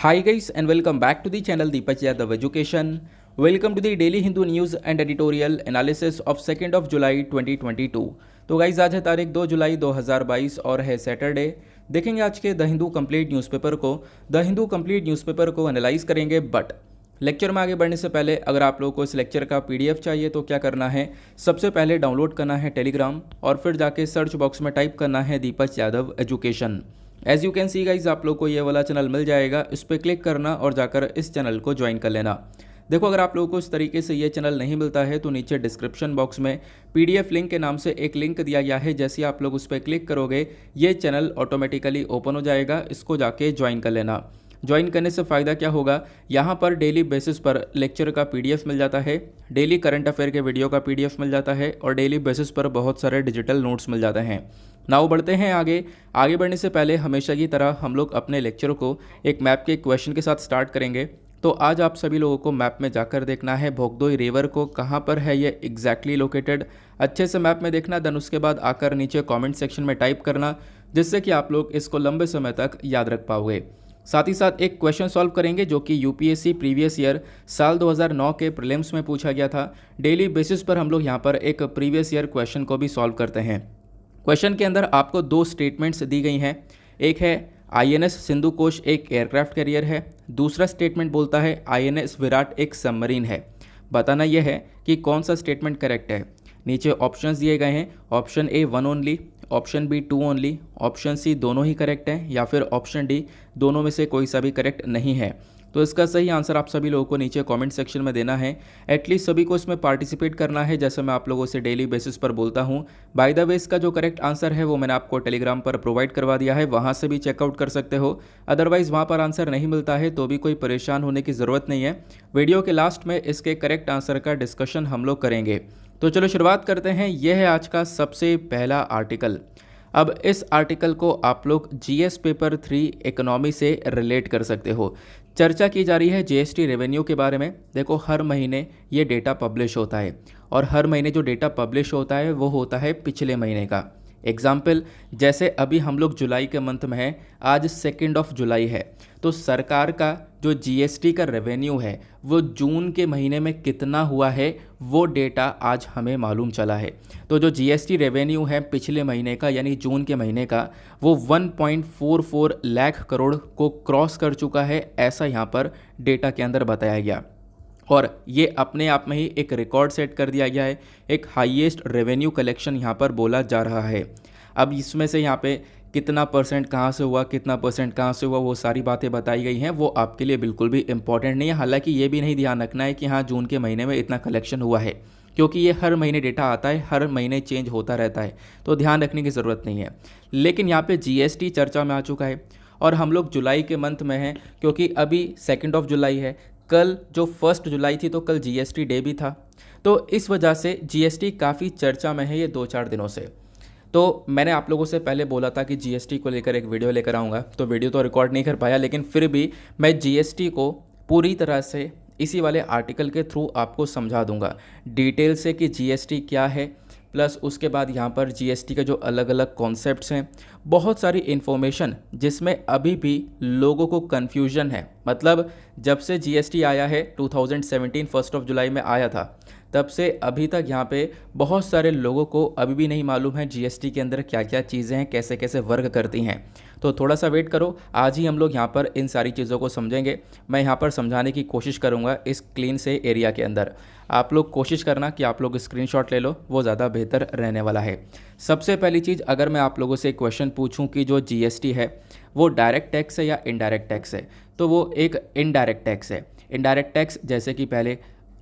Hi guys and welcome back to the channel Deepak Yadav Education. Welcome to the Daily Hindu News and Editorial Analysis of 2nd of July 2022. तो guys आज है तारीख 2 जुलाई 2022 और है Saturday. देखेंगे आज के द हिंदू कंप्लीट न्यूज़पेपर को। द हिंदू कंप्लीट न्यूज़पेपर को एनालाइज करेंगे, बट लेक्चर में आगे बढ़ने से पहले अगर आप लोगों को इस लेक्चर का पीडीएफ चाहिए तो क्या करना है, सबसे पहले डाउनलोड करना है टेलीग्राम और फिर जाके सर्च बॉक्स में टाइप करना है Deepak Yadav education. As you can see guys आप लोग को ये वाला चैनल मिल जाएगा, इस पर क्लिक करना और जाकर इस चैनल को ज्वाइन कर लेना। देखो अगर आप लोगों को इस तरीके से ये चैनल नहीं मिलता है तो नीचे डिस्क्रिप्शन बॉक्स में पीडीएफ लिंक के नाम से एक लिंक दिया गया है, जैसे आप लोग उस पर क्लिक करोगे ये चैनल ऑटोमेटिकली ओपन हो जाएगा, इसको जाके ज्वाइन कर लेना। ज्वाइन करने से फ़ायदा क्या होगा, यहाँ पर डेली बेसिस पर लेक्चर का पीडीएफ मिल जाता है, डेली करंट अफेयर के वीडियो का पीडीएफ मिल जाता है और डेली बेसिस पर बहुत सारे डिजिटल नोट्स मिल जाते हैं। नाउ बढ़ते हैं आगे बढ़ने से पहले हमेशा की तरह हम लोग अपने लेक्चर को एक मैप के क्वेश्चन के साथ स्टार्ट करेंगे। तो आज आप सभी लोगों को मैप में जाकर देखना है भोगदोई रिवर को कहाँ पर है ये एग्जैक्टली लोकेटेड, अच्छे से मैप में देखना। देन उसके बाद आकर नीचे कमेंट सेक्शन में टाइप करना, जिससे कि आप लोग इसको लंबे समय तक याद रख पाओगे। साथ ही साथ एक क्वेश्चन सॉल्व करेंगे जो कि यूपीएससी प्रीवियस ईयर साल 2009 के प्रीलिम्स में पूछा गया था। डेली बेसिस पर हम लोग यहाँ पर एक प्रीवियस ईयर क्वेश्चन को भी सॉल्व करते हैं। क्वेश्चन के अंदर आपको दो स्टेटमेंट्स दी गई हैं, एक है आईएनएस सिंधु कोश एक एयरक्राफ्ट कैरियर है, दूसरा स्टेटमेंट बोलता है आईएनएस विराट एक सबमरीन है। बताना यह है कि कौन सा स्टेटमेंट करेक्ट है। नीचे ऑप्शंस दिए गए हैं, option A 1 only, option B 2 only, option C दोनों ही करेक्ट हैं या फिर ऑप्शन डी दोनों में से कोई सा भी करेक्ट नहीं है। तो इसका सही आंसर आप सभी लोगों को नीचे कमेंट सेक्शन में देना है। एटलीस्ट सभी को इसमें पार्टिसिपेट करना है, जैसे मैं आप लोगों से डेली बेसिस पर बोलता हूँ। बाय द वे इसका जो करेक्ट आंसर है वो मैंने आपको टेलीग्राम पर प्रोवाइड करवा दिया है, वहाँ से भी चेकआउट कर सकते हो। अदरवाइज़ वहाँ पर आंसर नहीं मिलता है तो भी कोई परेशान होने की ज़रूरत नहीं है। वीडियो के लास्ट में इसके करेक्ट आंसर का डिस्कशन हम लोग करेंगे। तो चलो शुरुआत करते हैं। यह है आज का सबसे पहला आर्टिकल। अब इस आर्टिकल को आप लोग जीएस पेपर 3 इकोनॉमी से रिलेट कर सकते हो। चर्चा की जा रही है जीएसटी रेवेन्यू के बारे में। देखो हर महीने ये डेटा पब्लिश होता है और हर महीने जो डेटा पब्लिश होता है वो होता है पिछले महीने का। एग्जाम्पल जैसे अभी हम लोग जुलाई के मंथ में हैं, आज 2 ऑफ जुलाई है, तो सरकार का जो जीएसटी का रेवेन्यू है वो जून के महीने में कितना हुआ है वो डेटा आज हमें मालूम चला है। तो जो जीएसटी रेवेन्यू है पिछले महीने का यानी जून के महीने का वो 1.44 लाख करोड़ को क्रॉस कर चुका है, ऐसा यहाँ पर डेटा के अंदर बताया गया। और ये अपने आप में ही एक रिकॉर्ड सेट कर दिया गया है, एक हाईएस्ट रेवेन्यू कलेक्शन यहाँ पर बोला जा रहा है। अब इसमें से यहाँ पे कितना परसेंट कहाँ से हुआ, कितना परसेंट कहाँ से हुआ, वो सारी बातें बताई गई हैं, वो आपके लिए बिल्कुल भी इम्पॉर्टेंट नहीं है। हालांकि ये भी नहीं ध्यान रखना है कि हाँ जून के महीने में इतना कलेक्शन हुआ है, क्योंकि ये हर महीने डेटा आता है, हर महीने चेंज होता रहता है, तो ध्यान रखने की ज़रूरत नहीं है। लेकिन यहाँ पे जीएसटी चर्चा में आ चुका है और हम लोग जुलाई के मंथ में हैं, क्योंकि अभी 2 ऑफ जुलाई है। कल जो 1 जुलाई थी तो कल जीएसटी डे भी था, तो इस वजह से जीएसटी काफ़ी चर्चा में है ये 2-4 दिनों से। तो मैंने आप लोगों से पहले बोला था कि जीएसटी को लेकर एक वीडियो लेकर आऊँगा, तो वीडियो तो रिकॉर्ड नहीं कर पाया, लेकिन फिर भी मैं जीएसटी को पूरी तरह से इसी वाले आर्टिकल के थ्रू आपको समझा दूंगा डिटेल से कि जीएसटी क्या है, प्लस उसके बाद यहाँ पर जीएसटी के जो अलग अलग कॉन्सेप्ट्स हैं, बहुत सारी इन्फॉर्मेशन जिसमें अभी भी लोगों को कन्फ्यूजन है। मतलब जब से जीएसटी आया है 2017 1 ऑफ जुलाई में आया था, तब से अभी तक यहाँ पे बहुत सारे लोगों को अभी भी नहीं मालूम है जीएसटी के अंदर क्या क्या चीज़ें हैं, कैसे कैसे वर्क करती हैं। तो थोड़ा सा वेट करो, आज ही हम लोग यहाँ पर इन सारी चीज़ों को समझेंगे। मैं यहाँ पर समझाने की कोशिश करूँगा इस क्लीन से एरिया के अंदर। आप लोग कोशिश करना कि आप लोग स्क्रीनशॉट ले लो, वो ज़्यादा बेहतर रहने वाला है। सबसे पहली चीज़, अगर मैं आप लोगों से क्वेश्चन पूछूं कि जो जीएसटी है वो डायरेक्ट टैक्स है या इनडायरेक्ट टैक्स है, तो वो एक इनडायरेक्ट टैक्स है। इनडायरेक्ट टैक्स जैसे कि पहले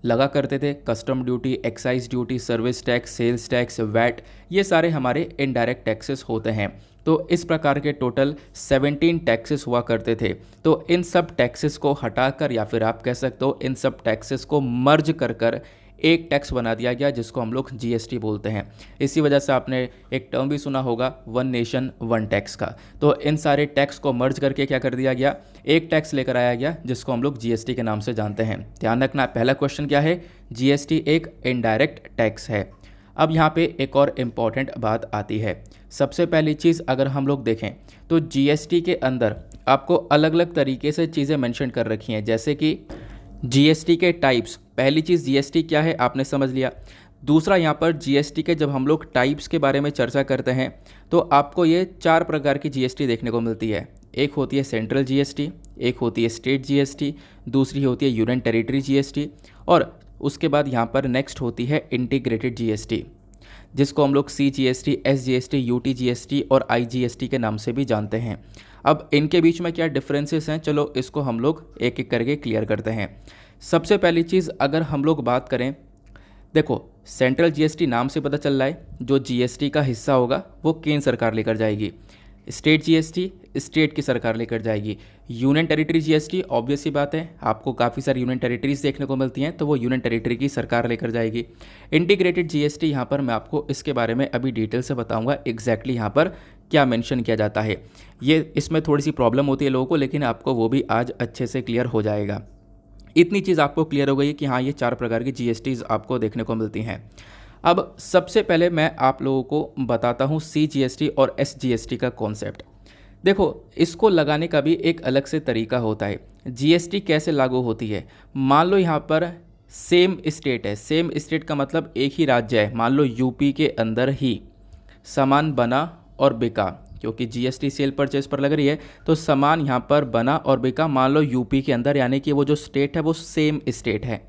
लगा करते थे custom duty, excise duty, service tax, sales tax, VAT, ये सारे हमारे इनडायरेक्ट टैक्सेस होते हैं। तो इस प्रकार के टोटल 17 टैक्सेस हुआ करते थे। तो इन सब टैक्सेस को हटाकर या फिर आप कह सकते हो इन सब टैक्सेस को मर्ज कर एक टैक्स बना दिया गया, जिसको हम लोग जीएसटी बोलते हैं। इसी वजह से आपने एक टर्म भी सुना होगा वन नेशन वन टैक्स का। तो इन सारे टैक्स को मर्ज करके क्या कर दिया गया, एक टैक्स लेकर आया गया, जिसको हम लोग जीएसटी के नाम से जानते हैं। ध्यान रखना, पहला क्वेश्चन क्या है, जीएसटी एक इनडायरेक्ट टैक्स है। अब यहाँ पे एक और इम्पॉर्टेंट बात आती है। सबसे पहली चीज़ अगर हम लोग देखें तो जीएसटी के अंदर आपको अलग अलग तरीके से चीज़ें मेंशन कर रखी हैं, जैसे कि जीएसटी के टाइप्स। पहली चीज़ जीएसटी क्या है आपने समझ लिया। दूसरा यहाँ पर जीएसटी के जब हम लोग टाइप्स के बारे में चर्चा करते हैं तो आपको ये 4 प्रकार की जीएसटी देखने को मिलती है। एक होती है सेंट्रल जीएसटी, एक होती है स्टेट जीएसटी, दूसरी होती है यूनियन टेरिटरी जीएसटी, और उसके बाद यहाँ पर नेक्स्ट होती है इंटीग्रेटेड जीएसटी, जिसको हम लोग सीजीएसटी, एसजीएसटी, यूटीजीएसटी और आईजीएसटी के नाम से भी जानते हैं। अब इनके बीच में क्या डिफरेंसेस हैं, चलो इसको हम लोग एक एक करके क्लियर करते हैं। सबसे पहली चीज़ अगर हम लोग बात करें, देखो सेंट्रल जीएसटी नाम से पता चल रहा है जो जीएसटी का हिस्सा होगा वो केंद्र सरकार लेकर जाएगी। स्टेट जीएसटी स्टेट की सरकार लेकर जाएगी। यूनियन टेरिटरी जीएसटी ऑब्वियस सी बात है, आपको काफ़ी सारी यूनियन टेरिटरीज देखने को मिलती हैं तो वो यूनियन टेरिटरी की सरकार लेकर जाएगी। इंटीग्रेटेड जीएसटी यहाँ पर मैं आपको इसके बारे में अभी डिटेल से बताऊंगा एग्जैक्टली यहाँ पर क्या मेंशन किया जाता है। ये इसमें थोड़ी सी प्रॉब्लम होती है लोगों को, लेकिन आपको वो भी आज अच्छे से क्लियर हो जाएगा। इतनी चीज़ आपको क्लियर हो गई कि हाँ ये 4 प्रकार की जीएसटीज आपको देखने को मिलती हैं। अब सबसे पहले मैं आप लोगों को बताता हूँ सीजीएसटी और एसजीएसटी का कॉन्सेप्ट। देखो इसको लगाने का भी एक अलग से तरीका होता है। जीएसटी कैसे लागू होती है, मान लो यहाँ पर सेम स्टेट है, सेम स्टेट का मतलब एक ही राज्य है, मान लो यूपी के अंदर ही सामान बना और बिका, क्योंकि जीएसटी सेल परचेज पर लग रही है तो सामान यहाँ पर बना और बिका मान लो यूपी के अंदर, यानी कि वो जो स्टेट है वो सेम स्टेट है,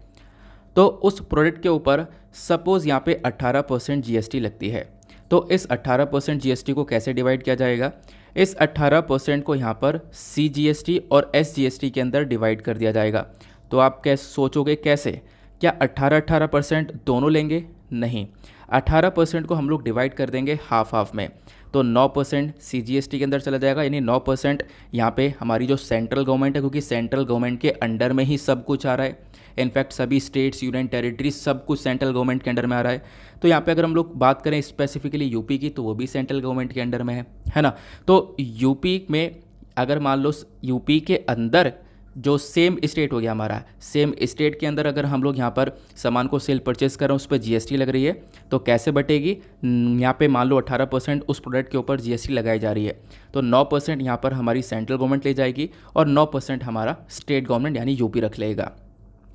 तो उस प्रोडक्ट के ऊपर सपोज़ यहाँ पे 18% जीएसटी लगती है। तो इस 18% जीएसटी को कैसे डिवाइड किया जाएगा, इस 18% को यहाँ पर सीजीएसटी और एसजीएसटी के अंदर डिवाइड कर दिया जाएगा। तो आप कैसे सोचोगे, कैसे, क्या 18% दोनों लेंगे? नहीं, 18% को हम लोग डिवाइड कर देंगे हाफ हाफ में, तो 9% सीजीएसटी के अंदर चला जाएगा, यानी 9% यहाँ पे हमारी जो सेंट्रल गवर्नमेंट है, क्योंकि सेंट्रल गवर्नमेंट के अंडर में ही सब कुछ आ रहा है। इनफैक्ट सभी स्टेट्स, यूनियन टेरिटरीज सब कुछ सेंट्रल गवर्नमेंट के अंडर में आ रहा है। तो यहाँ पे अगर हम लोग बात करें स्पेसिफिकली यूपी की, तो वो भी सेंट्रल गवर्नमेंट के अंडर में है ना। तो यूपी में अगर मान लो यूपी के अंदर जो सेम स्टेट हो गया हमारा, सेम स्टेट के अंदर अगर हम लोग यहाँ पर सामान को सेल परचेज कर रहे हैं, उस पर जीएसटी लग रही है, तो कैसे बटेगी, यहाँ पे मान लो 18% उस प्रोडक्ट के ऊपर जीएसटी लगाई जा रही है, तो 9% यहाँ पर हमारी सेंट्रल गवर्नमेंट ले जाएगी और 9% हमारा स्टेट गवर्नमेंट यानी यूपी रख लेगा।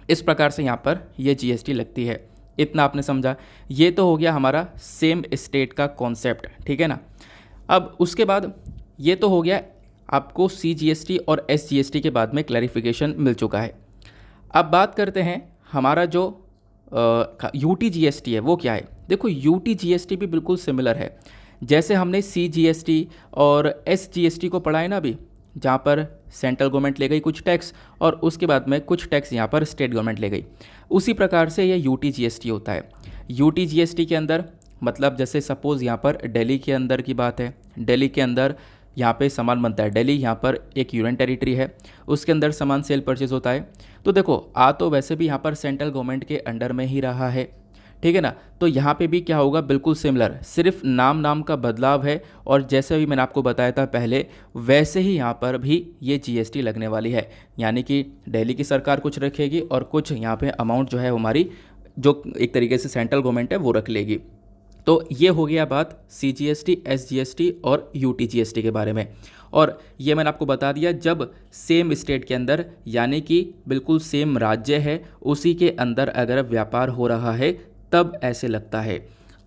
इस प्रकार से यहाँ पर ये जीएसटी लगती है। इतना आपने समझा। ये तो हो गया हमारा सेम स्टेट का कॉन्सेप्ट, ठीक है ना। अब उसके बाद ये तो हो गया आपको सीजीएसटी और एसजीएसटी के बाद में क्लैरिफिकेशन मिल चुका है। अब बात करते हैं हमारा जो यूटीजीएसटी है वो क्या है। देखो यूटीजीएसटी भी बिल्कुल सिमिलर है, जैसे हमने सीजीएसटी और एसजीएसटी को पढ़ा है ना अभी, जहाँ पर सेंट्रल गवर्नमेंट ले गई कुछ टैक्स और उसके बाद में कुछ टैक्स यहाँ पर स्टेट गवर्नमेंट ले गई, उसी प्रकार से ये यूटीजीएसटी होता है। यूटीजीएसटी के अंदर मतलब जैसे सपोज़ यहाँ पर दिल्ली के अंदर की बात है, दिल्ली के अंदर यहाँ पे सामान बनता है, दिल्ली यहाँ पर एक यूनियन टेरिटरी है, उसके अंदर सामान सेल परचेज होता है। तो देखो तो वैसे भी यहाँ पर सेंट्रल गवर्नमेंट के अंडर में ही रहा है, ठीक है ना। तो यहाँ पे भी क्या होगा, बिल्कुल सिमिलर, सिर्फ नाम का बदलाव है। और जैसे भी मैंने आपको बताया था पहले, वैसे ही यहाँ पर भी ये जीएसटी लगने वाली है, यानी कि दिल्ली की सरकार कुछ रखेगी और कुछ यहाँ पे अमाउंट जो है हमारी जो एक तरीके से सेंट्रल गवर्नमेंट है वो रख लेगी। तो ये हो गया बात सीजीएसटी, एसजीएसटी और यूटीजीएसटी के बारे में। और ये मैंने आपको बता दिया, जब सेम स्टेट के अंदर यानी कि बिल्कुल सेम राज्य है उसी के अंदर अगर व्यापार हो रहा है तब ऐसे लगता है।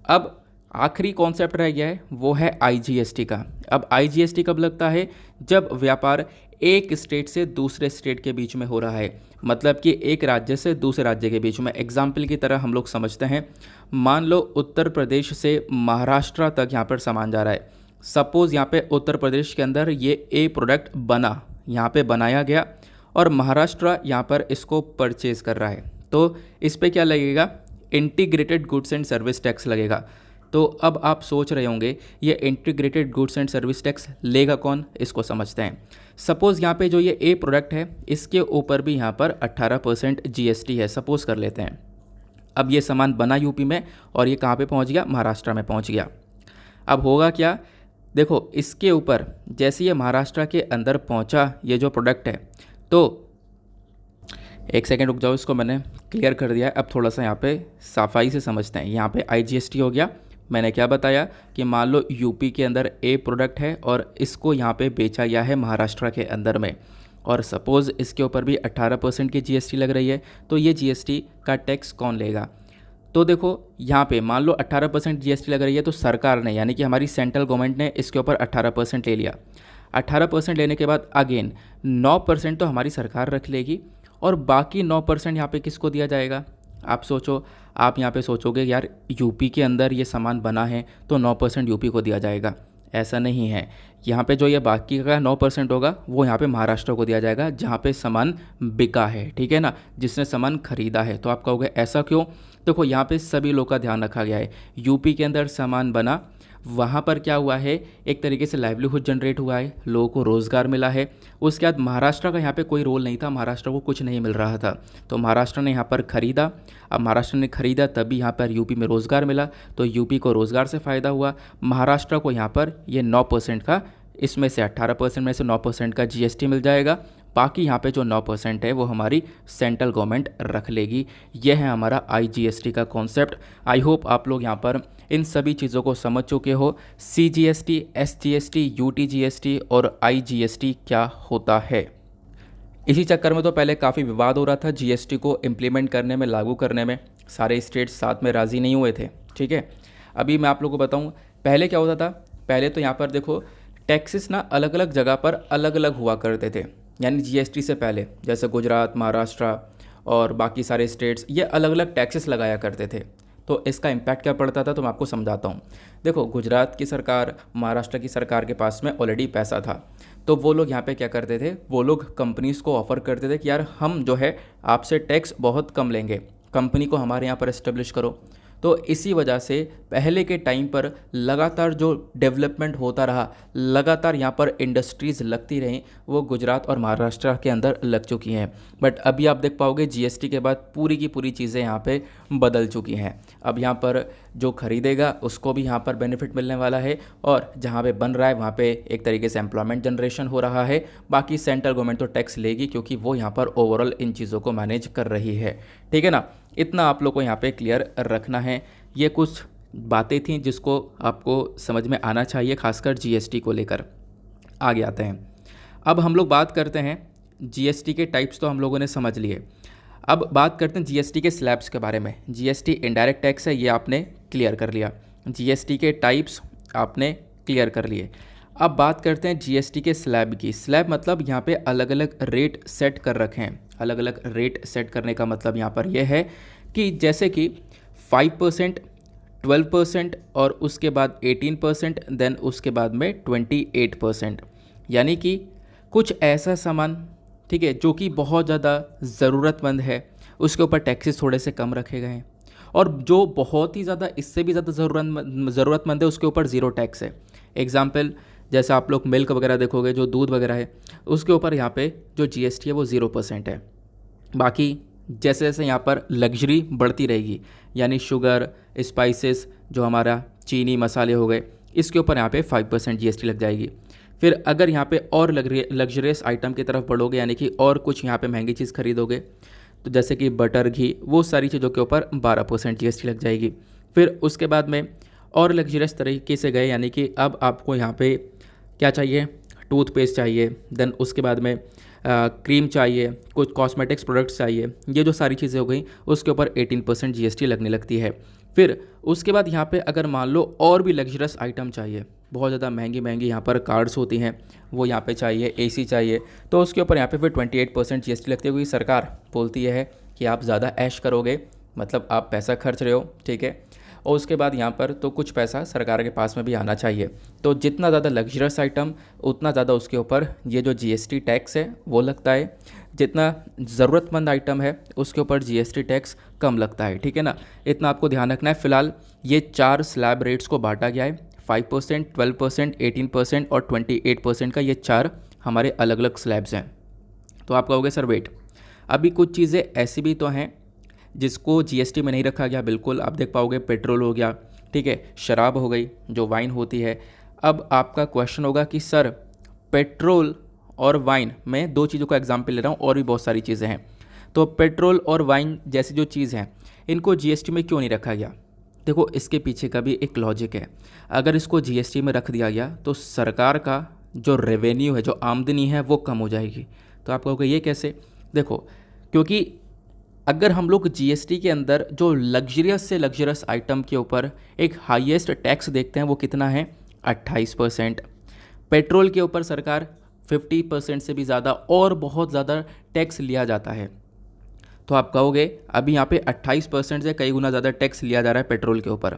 अब आखिरी कॉन्सेप्ट रह गया है वो है आईजीएसटी का। अब आईजीएसटी कब लगता है, जब व्यापार एक स्टेट से दूसरे स्टेट के बीच में हो रहा है, मतलब कि एक राज्य से दूसरे राज्य के बीच में। एग्जाम्पल की तरह हम लोग समझते हैं, मान लो उत्तर प्रदेश से महाराष्ट्र तक यहाँ पर सामान जा रहा है। सपोज़ यहाँ पे उत्तर प्रदेश के अंदर ये ए प्रोडक्ट बना, यहाँ पे बनाया गया और महाराष्ट्र यहाँ पर इसको परचेज़ कर रहा है, तो इस पर क्या लगेगा, integrated goods and service tax लगेगा। तो अब आप सोच रहे होंगे ये integrated goods and service tax लेगा कौन, इसको समझते हैं। सपोज़ यहाँ पे जो ये ए प्रोडक्ट है इसके ऊपर भी यहाँ पर 18% जीएसटी है, सपोज़ कर लेते हैं। अब ये सामान बना यूपी में और ये कहाँ पे पहुँच गया, महाराष्ट्र में पहुँच गया। अब होगा क्या, देखो इसके ऊपर जैसे ये महाराष्ट्र के अंदर पहुँचा ये जो प्रोडक्ट है, तो एक सेकेंड रुक जाओ, इसको मैंने क्लियर कर दिया है। अब थोड़ा सा यहाँ पे सफाई से समझते हैं। यहाँ पे IGST हो गया। मैंने क्या बताया कि मान लो यूपी के अंदर ए प्रोडक्ट है और इसको यहाँ पे बेचा गया है महाराष्ट्र के अंदर में, और सपोज़ इसके ऊपर भी 18% की GST लग रही है, तो ये GST का टैक्स कौन लेगा? तो देखो यहाँ पे मान लो 18% GST लग रही है, तो सरकार ने यानी कि हमारी सेंट्रल गवर्नमेंट ने इसके ऊपर 18% ले लिया। 18% लेने के बाद अगेन 9% तो हमारी सरकार रख लेगी, और बाकी 9% यहाँ पे किसको दिया जाएगा? आप सोचो, आप यहाँ पे सोचोगे यार यूपी के अंदर ये सामान बना है तो 9% यूपी को दिया जाएगा। ऐसा नहीं है। यहाँ पे जो ये बाकी का 9% होगा वो यहाँ पे महाराष्ट्र को दिया जाएगा, जहाँ पे सामान बिका है, ठीक है ना, जिसने सामान खरीदा है। तो आप कहोगे ऐसा क्यों? देखो यहाँ पे सभी लोग का ध्यान रखा गया है। यूपी के अंदर सामान बना, वहाँ पर क्या हुआ है, एक तरीके से लाइवलीहुड जनरेट हुआ है, लोगों को रोज़गार मिला है। उसके बाद महाराष्ट्र का यहाँ पे कोई रोल नहीं था, महाराष्ट्र को कुछ नहीं मिल रहा था, तो महाराष्ट्र ने यहाँ पर ख़रीदा। अब महाराष्ट्र ने ख़रीदा तभी यहाँ पर यूपी में रोज़गार मिला, तो यूपी को रोज़गार से फ़ायदा हुआ। महाराष्ट्र को यहाँ पर ये 9% का, इसमें से 18% में से 9% का GST मिल जाएगा। बाकी यहाँ पे जो 9% है वो हमारी सेंट्रल गवर्नमेंट रख लेगी। यह है हमारा IGST का कॉन्सेप्ट। आई होप आप लोग यहाँ पर इन सभी चीज़ों को समझ चुके हो। CGST, SGST, UTGST और IGST क्या होता है। इसी चक्कर में तो पहले काफ़ी विवाद हो रहा था GST को इम्प्लीमेंट करने में, लागू करने में। सारे स्टेट्स साथ में राज़ी नहीं हुए थे, ठीक है। अभी मैं आप लोगों को बताऊँ पहले क्या होता था। पहले तो यहाँ पर देखो टैक्सेस ना अलग अलग जगह पर अलग अलग हुआ करते थे, यानी GST से पहले जैसे गुजरात, महाराष्ट्र और बाकी सारे स्टेट्स ये अलग अलग टैक्सेस लगाया करते थे। तो इसका इम्पैक्ट क्या पड़ता था तो मैं आपको समझाता हूँ। देखो गुजरात की सरकार, महाराष्ट्र की सरकार के पास में ऑलरेडी पैसा था, तो वो लोग यहाँ पे क्या करते थे, वो लोग कंपनीज़ को ऑफ़र करते थे कि यार हम जो है आपसे टैक्स बहुत कम लेंगे, कंपनी को हमारे यहाँ पर इस्टेब्लिश करो। तो इसी वजह से पहले के टाइम पर लगातार जो डेवलपमेंट होता रहा, लगातार यहाँ पर इंडस्ट्रीज़ लगती रहीं, वो गुजरात और महाराष्ट्र के अंदर लग चुकी हैं। बट अभी आप देख पाओगे GST के बाद पूरी की पूरी चीज़ें यहाँ पे बदल चुकी हैं। अब यहाँ पर जो खरीदेगा उसको भी यहाँ पर बेनिफिट मिलने वाला है, और जहाँ पे बन रहा है वहाँ पे एक तरीके से एम्प्लॉयमेंट जनरेशन हो रहा है। बाकी सेंट्रल गवर्नमेंट तो टैक्स लेगी क्योंकि वो यहाँ पर ओवरऑल इन चीज़ों को मैनेज कर रही है, ठीक है ना। इतना आप लोग को यहाँ पे क्लियर रखना है। ये कुछ बातें थी जिसको आपको समझ में आना चाहिए, खासकर GST को लेकर। आगे आते हैं। अब हम लोग बात करते हैं GST के टाइप्स, तो हम लोगों ने समझ लिए। अब बात करते हैं GST के स्लैब्स के बारे में। GST इनडायरेक्ट टैक्स है, ये आपने क्लियर कर लिया। GST के टाइप्स आपने क्लियर कर लिए। अब बात करते हैं GST के स्लैब की। स्लैब मतलब यहाँ पे अलग अलग रेट सेट कर रखे हैं। अलग अलग रेट सेट करने का मतलब यहाँ पर यह है कि जैसे कि 5%, 12% और उसके बाद 18%, देन उसके बाद में 28%। यानी कि कुछ ऐसा सामान, ठीक है, जो कि बहुत ज़्यादा ज़रूरतमंद है, उसके ऊपर टैक्सेस थोड़े से कम रखे गए हैं, और जो बहुत ही ज़्यादा इससे भी ज़्यादा ज़रूरतमंद है उसके ऊपर ज़ीरो टैक्स है। एग्जाम्पल जैसे आप लोग मिल्क वगैरह देखोगे, जो दूध वगैरह है उसके ऊपर यहाँ पे जो GST है वो 0% है। बाकी जैसे जैसे यहाँ पर लग्जरी बढ़ती रहेगी, यानी शुगर, स्पाइसेस, जो हमारा चीनी, मसाले हो गए, इसके ऊपर यहाँ पे 5% GST लग जाएगी। फिर अगर यहाँ पे और लग्जरियस आइटम की तरफ बढ़ोगे, यानी कि और कुछ यहाँ पे महंगी चीज़ खरीदोगे, तो जैसे कि बटर, घी, वो सारी चीज़ों के ऊपर 12% GST लग जाएगी। फिर उसके बाद में और लग्जरियस तरीके से गए, यानी कि अब आपको यहाँ पे क्या चाहिए, टूथपेस्ट चाहिए, देन उसके बाद में क्रीम चाहिए, कुछ कॉस्मेटिक्स प्रोडक्ट्स चाहिए, ये जो सारी चीज़ें हो गई उसके ऊपर 18% GST लगने लगती है। फिर उसके बाद यहाँ पे अगर मान लो और भी लग्जरियस आइटम चाहिए, बहुत ज़्यादा महंगी महंगी यहाँ पर कार्ड्स होती हैं, वो यहाँ पे चाहिए, AC चाहिए, तो उसके ऊपर यहाँ पे फिर 28% GST लगती है, क्योंकि सरकार बोलती है कि आप ज़्यादा ऐश करोगे, मतलब आप पैसा खर्च रहे हो, ठीक है। और उसके बाद यहाँ पर तो कुछ पैसा सरकार के पास में भी आना चाहिए। तो जितना ज़्यादा लग्जरियस आइटम, उतना ज़्यादा उसके ऊपर ये जो GST टैक्स है वो लगता है। जितना ज़रूरतमंद आइटम है उसके ऊपर GST टैक्स कम लगता है, ठीक है ना। इतना आपको ध्यान रखना है। फ़िलहाल ये 4 स्लैब रेट्स को बांटा गया है, 5%, 12%, 18% और 28% का, ये 4 हमारे अलग अलग स्लैब्स हैं। तो आप कहोगे सर वेट, अभी कुछ चीज़ें ऐसी भी तो हैं जिसको GST में नहीं रखा गया। बिल्कुल, आप देख पाओगे पेट्रोल हो गया, ठीक है, शराब हो गई, जो वाइन होती है। अब आपका क्वेश्चन होगा कि सर पेट्रोल और वाइन, मैं 2 चीज़ों का एग्जाम्पल ले रहा हूँ, और भी बहुत सारी चीज़ें हैं। तो पेट्रोल और वाइन जैसी जो चीज़ हैं इनको जीएसटी में क्यों नहीं रखा गया? देखो, इसके पीछे का भी एक लॉजिक है। अगर इसको जीएसटी में रख दिया गया तो सरकार का जो रेवेन्यू है, जो आमदनी है, वो कम हो जाएगी। तो आप कहोगे ये कैसे? देखो, क्योंकि अगर हम लोग जीएसटी के अंदर जो लग्जरियस से लग्जरियस आइटम के ऊपर एक हाईएस्ट टैक्स देखते हैं, वो कितना है? 28%। पेट्रोल के ऊपर सरकार 50% से भी ज़्यादा और बहुत ज़्यादा टैक्स लिया जाता है। तो आप कहोगे अभी यहाँ पे 28% से कई गुना ज़्यादा टैक्स लिया जा रहा है पेट्रोल के ऊपर,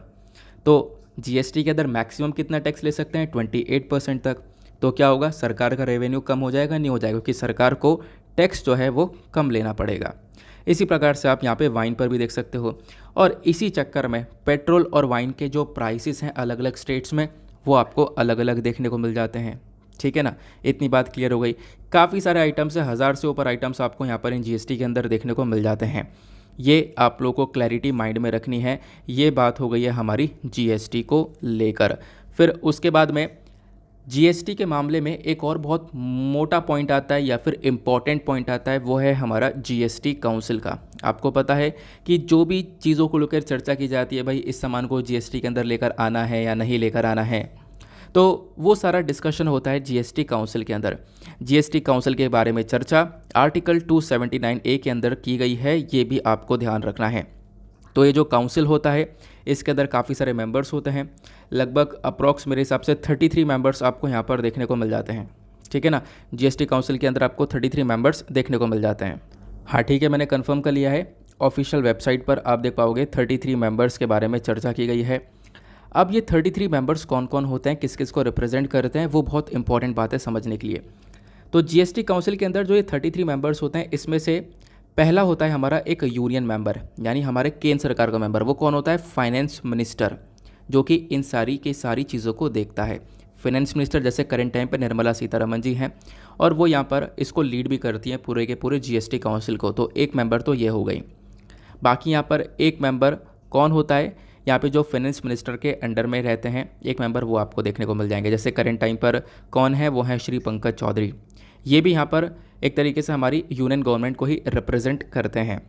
तो जीएसटी के अंदर मैक्सिमम कितना टैक्स ले सकते हैं? 28% तक। तो क्या होगा? सरकार का रेवेन्यू कम हो जाएगा? नहीं हो जाएगा, क्योंकि सरकार को टैक्स जो है वो कम लेना पड़ेगा। इसी प्रकार से आप यहाँ पे वाइन पर भी देख सकते हो, और इसी चक्कर में पेट्रोल और वाइन के जो प्राइसेस हैं अलग अलग स्टेट्स में, वो आपको अलग अलग देखने को मिल जाते हैं। ठीक है ना? इतनी बात क्लियर हो गई। काफ़ी सारे आइटम्स है, 1000 से ऊपर आइटम्स आपको यहाँ पर इन जीएसटी के अंदर देखने को मिल जाते हैं। ये आप लोगों को क्लैरिटी माइंड में रखनी है। ये बात हो गई है हमारी जीएसटी को लेकर। फिर उसके बाद में जीएसटी के मामले में एक और बहुत मोटा पॉइंट आता है या फिर इम्पॉर्टेंट पॉइंट आता है, वो है हमारा जीएसटी काउंसिल का। आपको पता है कि जो भी चीज़ों को लेकर चर्चा की जाती है, भाई इस सामान को जीएसटी के अंदर लेकर आना है या नहीं लेकर आना है, तो वो सारा डिस्कशन होता है जीएसटी काउंसिल के अंदर। जीएसटी काउंसिल के बारे में चर्चा आर्टिकल 279A के अंदर की गई है, ये भी आपको ध्यान रखना है। तो ये जो काउंसिल होता है इसके अंदर काफ़ी सारे मेंबर्स होते हैं, लगभग अप्रॉक्स मेरे हिसाब से 33 मेंबर्स आपको यहाँ पर देखने को मिल जाते हैं। ठीक है ना? जीएसटी काउंसिल के अंदर आपको 33 मेंबर्स देखने को मिल जाते हैं। हाँ ठीक है, मैंने कंफर्म कर लिया है। ऑफिशियल वेबसाइट पर आप देख पाओगे 33 मेंबर्स के बारे में चर्चा की गई है। अब ये 33 मेंबर्स कौन कौन होते हैं, किस किस को रिप्रेजेंट करते हैं, वो बहुत इंपॉर्टेंट बात है समझने के लिए। तो जीएसटी काउंसिल के अंदर जो ये 33 मेंबर्स होते हैं, इसमें से पहला होता है हमारा एक यूनियन मेंबर, यानी हमारे केंद्र सरकार का मेंबर। वो कौन होता है? फाइनेंस मिनिस्टर, जो कि इन सारी की सारी चीज़ों को देखता है। फाइनेंस मिनिस्टर जैसे करेंट टाइम पर निर्मला सीतारमण जी हैं, और वो यहाँ पर इसको लीड भी करती हैं पूरे के पूरे जीएसटी काउंसिल को। तो एक मेंबर तो ये हो गई। बाकी यहाँ पर एक मेंबर कौन होता है? यहाँ पे जो फाइनेंस मिनिस्टर के अंडर में रहते हैं एक मेंबर, वो आपको देखने को मिल जाएंगे। जैसे करंट टाइम पर कौन है? वो है श्री पंकज चौधरी। ये भी यहाँ पर एक तरीके से हमारी यूनियन गवर्नमेंट को ही रिप्रेजेंट करते हैं।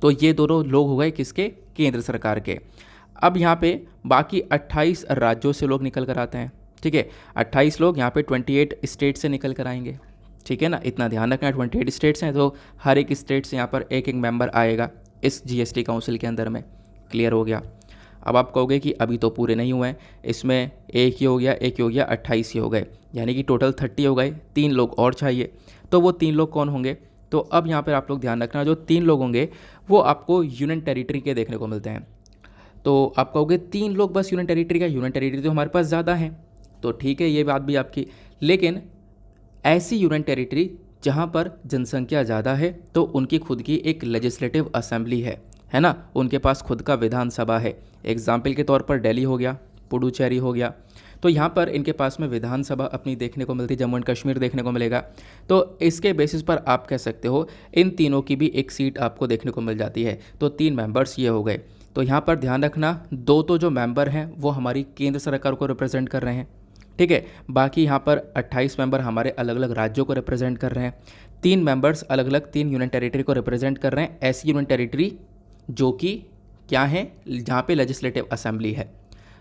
तो ये दोनों लोग हो गए किसके? केंद्र सरकार के। अब यहाँ पे बाकी 28 राज्यों से लोग निकल कर आते हैं। ठीक है, 28 लोग यहाँ पे 28 स्टेट से निकल कर आएंगे। ठीक है ना? इतना ध्यान रखना, 28 स्टेट्स हैं, तो हर एक स्टेट से यहाँ पर एक एक मेंबर आएगा इस जीएसटी काउंसिल के अंदर में। क्लियर हो गया? अब आप कहोगे कि अभी तो पूरे नहीं हुए हैं, इसमें एक ही हो गया, एक ही हो गया, 28 ही हो गए, यानी कि टोटल 30 हो गए, 3 लोग और चाहिए। तो वो 3 लोग कौन होंगे? तो अब यहाँ पर आप लोग ध्यान रखना, जो 3 लोग होंगे वो आपको यूनियन टेरिटरी के देखने को मिलते हैं। तो आप कहोगे 3 लोग बस यूनियन टेरिटरी का? यूनियन टेरिटरी तो हमारे पास ज़्यादा है। तो ठीक है, ये बात भी आपकी, लेकिन ऐसी यूनियन टेरिटरी जहाँ पर जनसंख्या ज़्यादा है तो उनकी खुद की एक लेजिस्लेटिव असेंबली है ना? उनके पास खुद का विधानसभा है। एग्जाम्पल के तौर पर दिल्ली हो गया, पुडुचेरी हो गया। तो यहाँ पर इनके पास में विधानसभा अपनी देखने को मिलती है, जम्मू एंड कश्मीर देखने को मिलेगा। तो इसके बेसिस पर आप कह सकते हो इन तीनों की भी एक सीट आपको देखने को मिल जाती है। तो 3 मेंबर्स ये हो गए। तो यहाँ पर ध्यान रखना, 2 तो जो मेंबर हैं वो हमारी केंद्र सरकार को रिप्रेजेंट कर रहे हैं। ठीक है, बाकी यहाँ पर 28 मेंबर हमारे अलग अलग राज्यों को रिप्रेजेंट कर रहे हैं। 3 मेंबर्स अलग अलग 3 यूनियन टेरिटरी को रिप्रेजेंट कर रहे हैं, ऐसी यूनियन टेरिटरी जो कि क्या है? जहाँ पे लेजिस्लेटिव असेंबली है।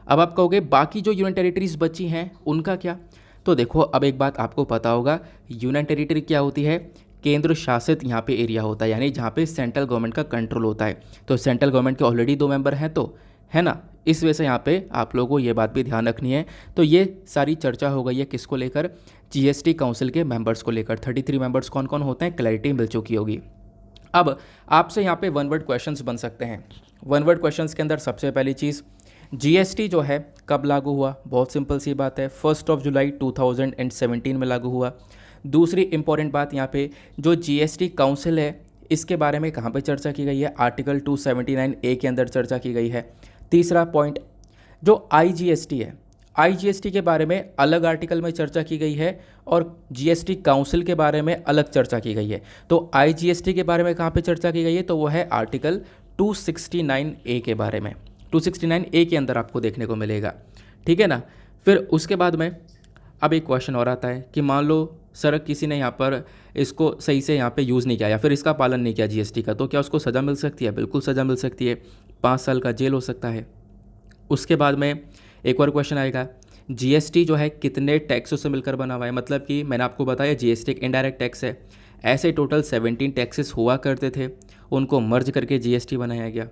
अब आप कहोगे बाकी जो यूनियन टेरिटरीज बची हैं उनका क्या? तो देखो, अब एक बात आपको पता होगा, यूनियन टेरिटरी क्या होती है? केंद्र शासित यहाँ पे एरिया होता है, यानी जहाँ पे सेंट्रल गवर्नमेंट का कंट्रोल होता है। तो सेंट्रल गवर्नमेंट के ऑलरेडी 2 मेंबर हैं, तो है ना? इस वजह से यहाँ पे आप लोगों को ये बात भी ध्यान रखनी है। तो ये सारी चर्चा हो गई है किसको लेकर? जीएसटी काउंसिल के मेंबर्स को लेकर। 33 मेंबर्स कौन कौन होते हैं, क्लैरिटी मिल चुकी होगी। अब आपसे यहाँ पे 1 वर्ड क्वेश्चंस बन सकते हैं। 1 वर्ड क्वेश्चंस के अंदर सबसे पहली चीज़, जीएसटी जो है कब लागू हुआ? बहुत सिंपल सी बात है, 1 जुलाई 2017 में लागू हुआ। दूसरी इंपॉर्टेंट बात यहाँ पे, जो जीएसटी काउंसिल है इसके बारे में कहाँ पे चर्चा की गई है? आर्टिकल 279A के अंदर चर्चा की गई है। तीसरा पॉइंट, जो आईजीएसटी है, आईजीएसटी के बारे में अलग आर्टिकल में चर्चा की गई है और जीएसटी काउंसिल के बारे में अलग चर्चा की गई है। तो आईजीएसटी के बारे में कहाँ पे चर्चा की गई है? तो वो है आर्टिकल 269A के बारे में। 269A के अंदर आपको देखने को मिलेगा। ठीक है ना? फिर उसके बाद में अब एक क्वेश्चन और आता है कि मान लो सर किसी ने यहाँ पर इसको सही से यहाँ पे यूज़ नहीं किया या फिर इसका पालन नहीं किया जीएसटी का, तो क्या उसको सज़ा मिल सकती है? बिल्कुल सज़ा मिल सकती है, 5 साल का जेल हो सकता है। उसके बाद में एक और क्वेश्चन आएगा, जीएसटी जो है कितने टैक्सों से मिलकर बना हुआ है? मतलब कि मैंने आपको बताया जीएसटी एक इनडायरेक्ट टैक्स है। ऐसे टोटल 17 टैक्सेस हुआ करते थे, उनको मर्ज करके जीएसटी बनाया गया,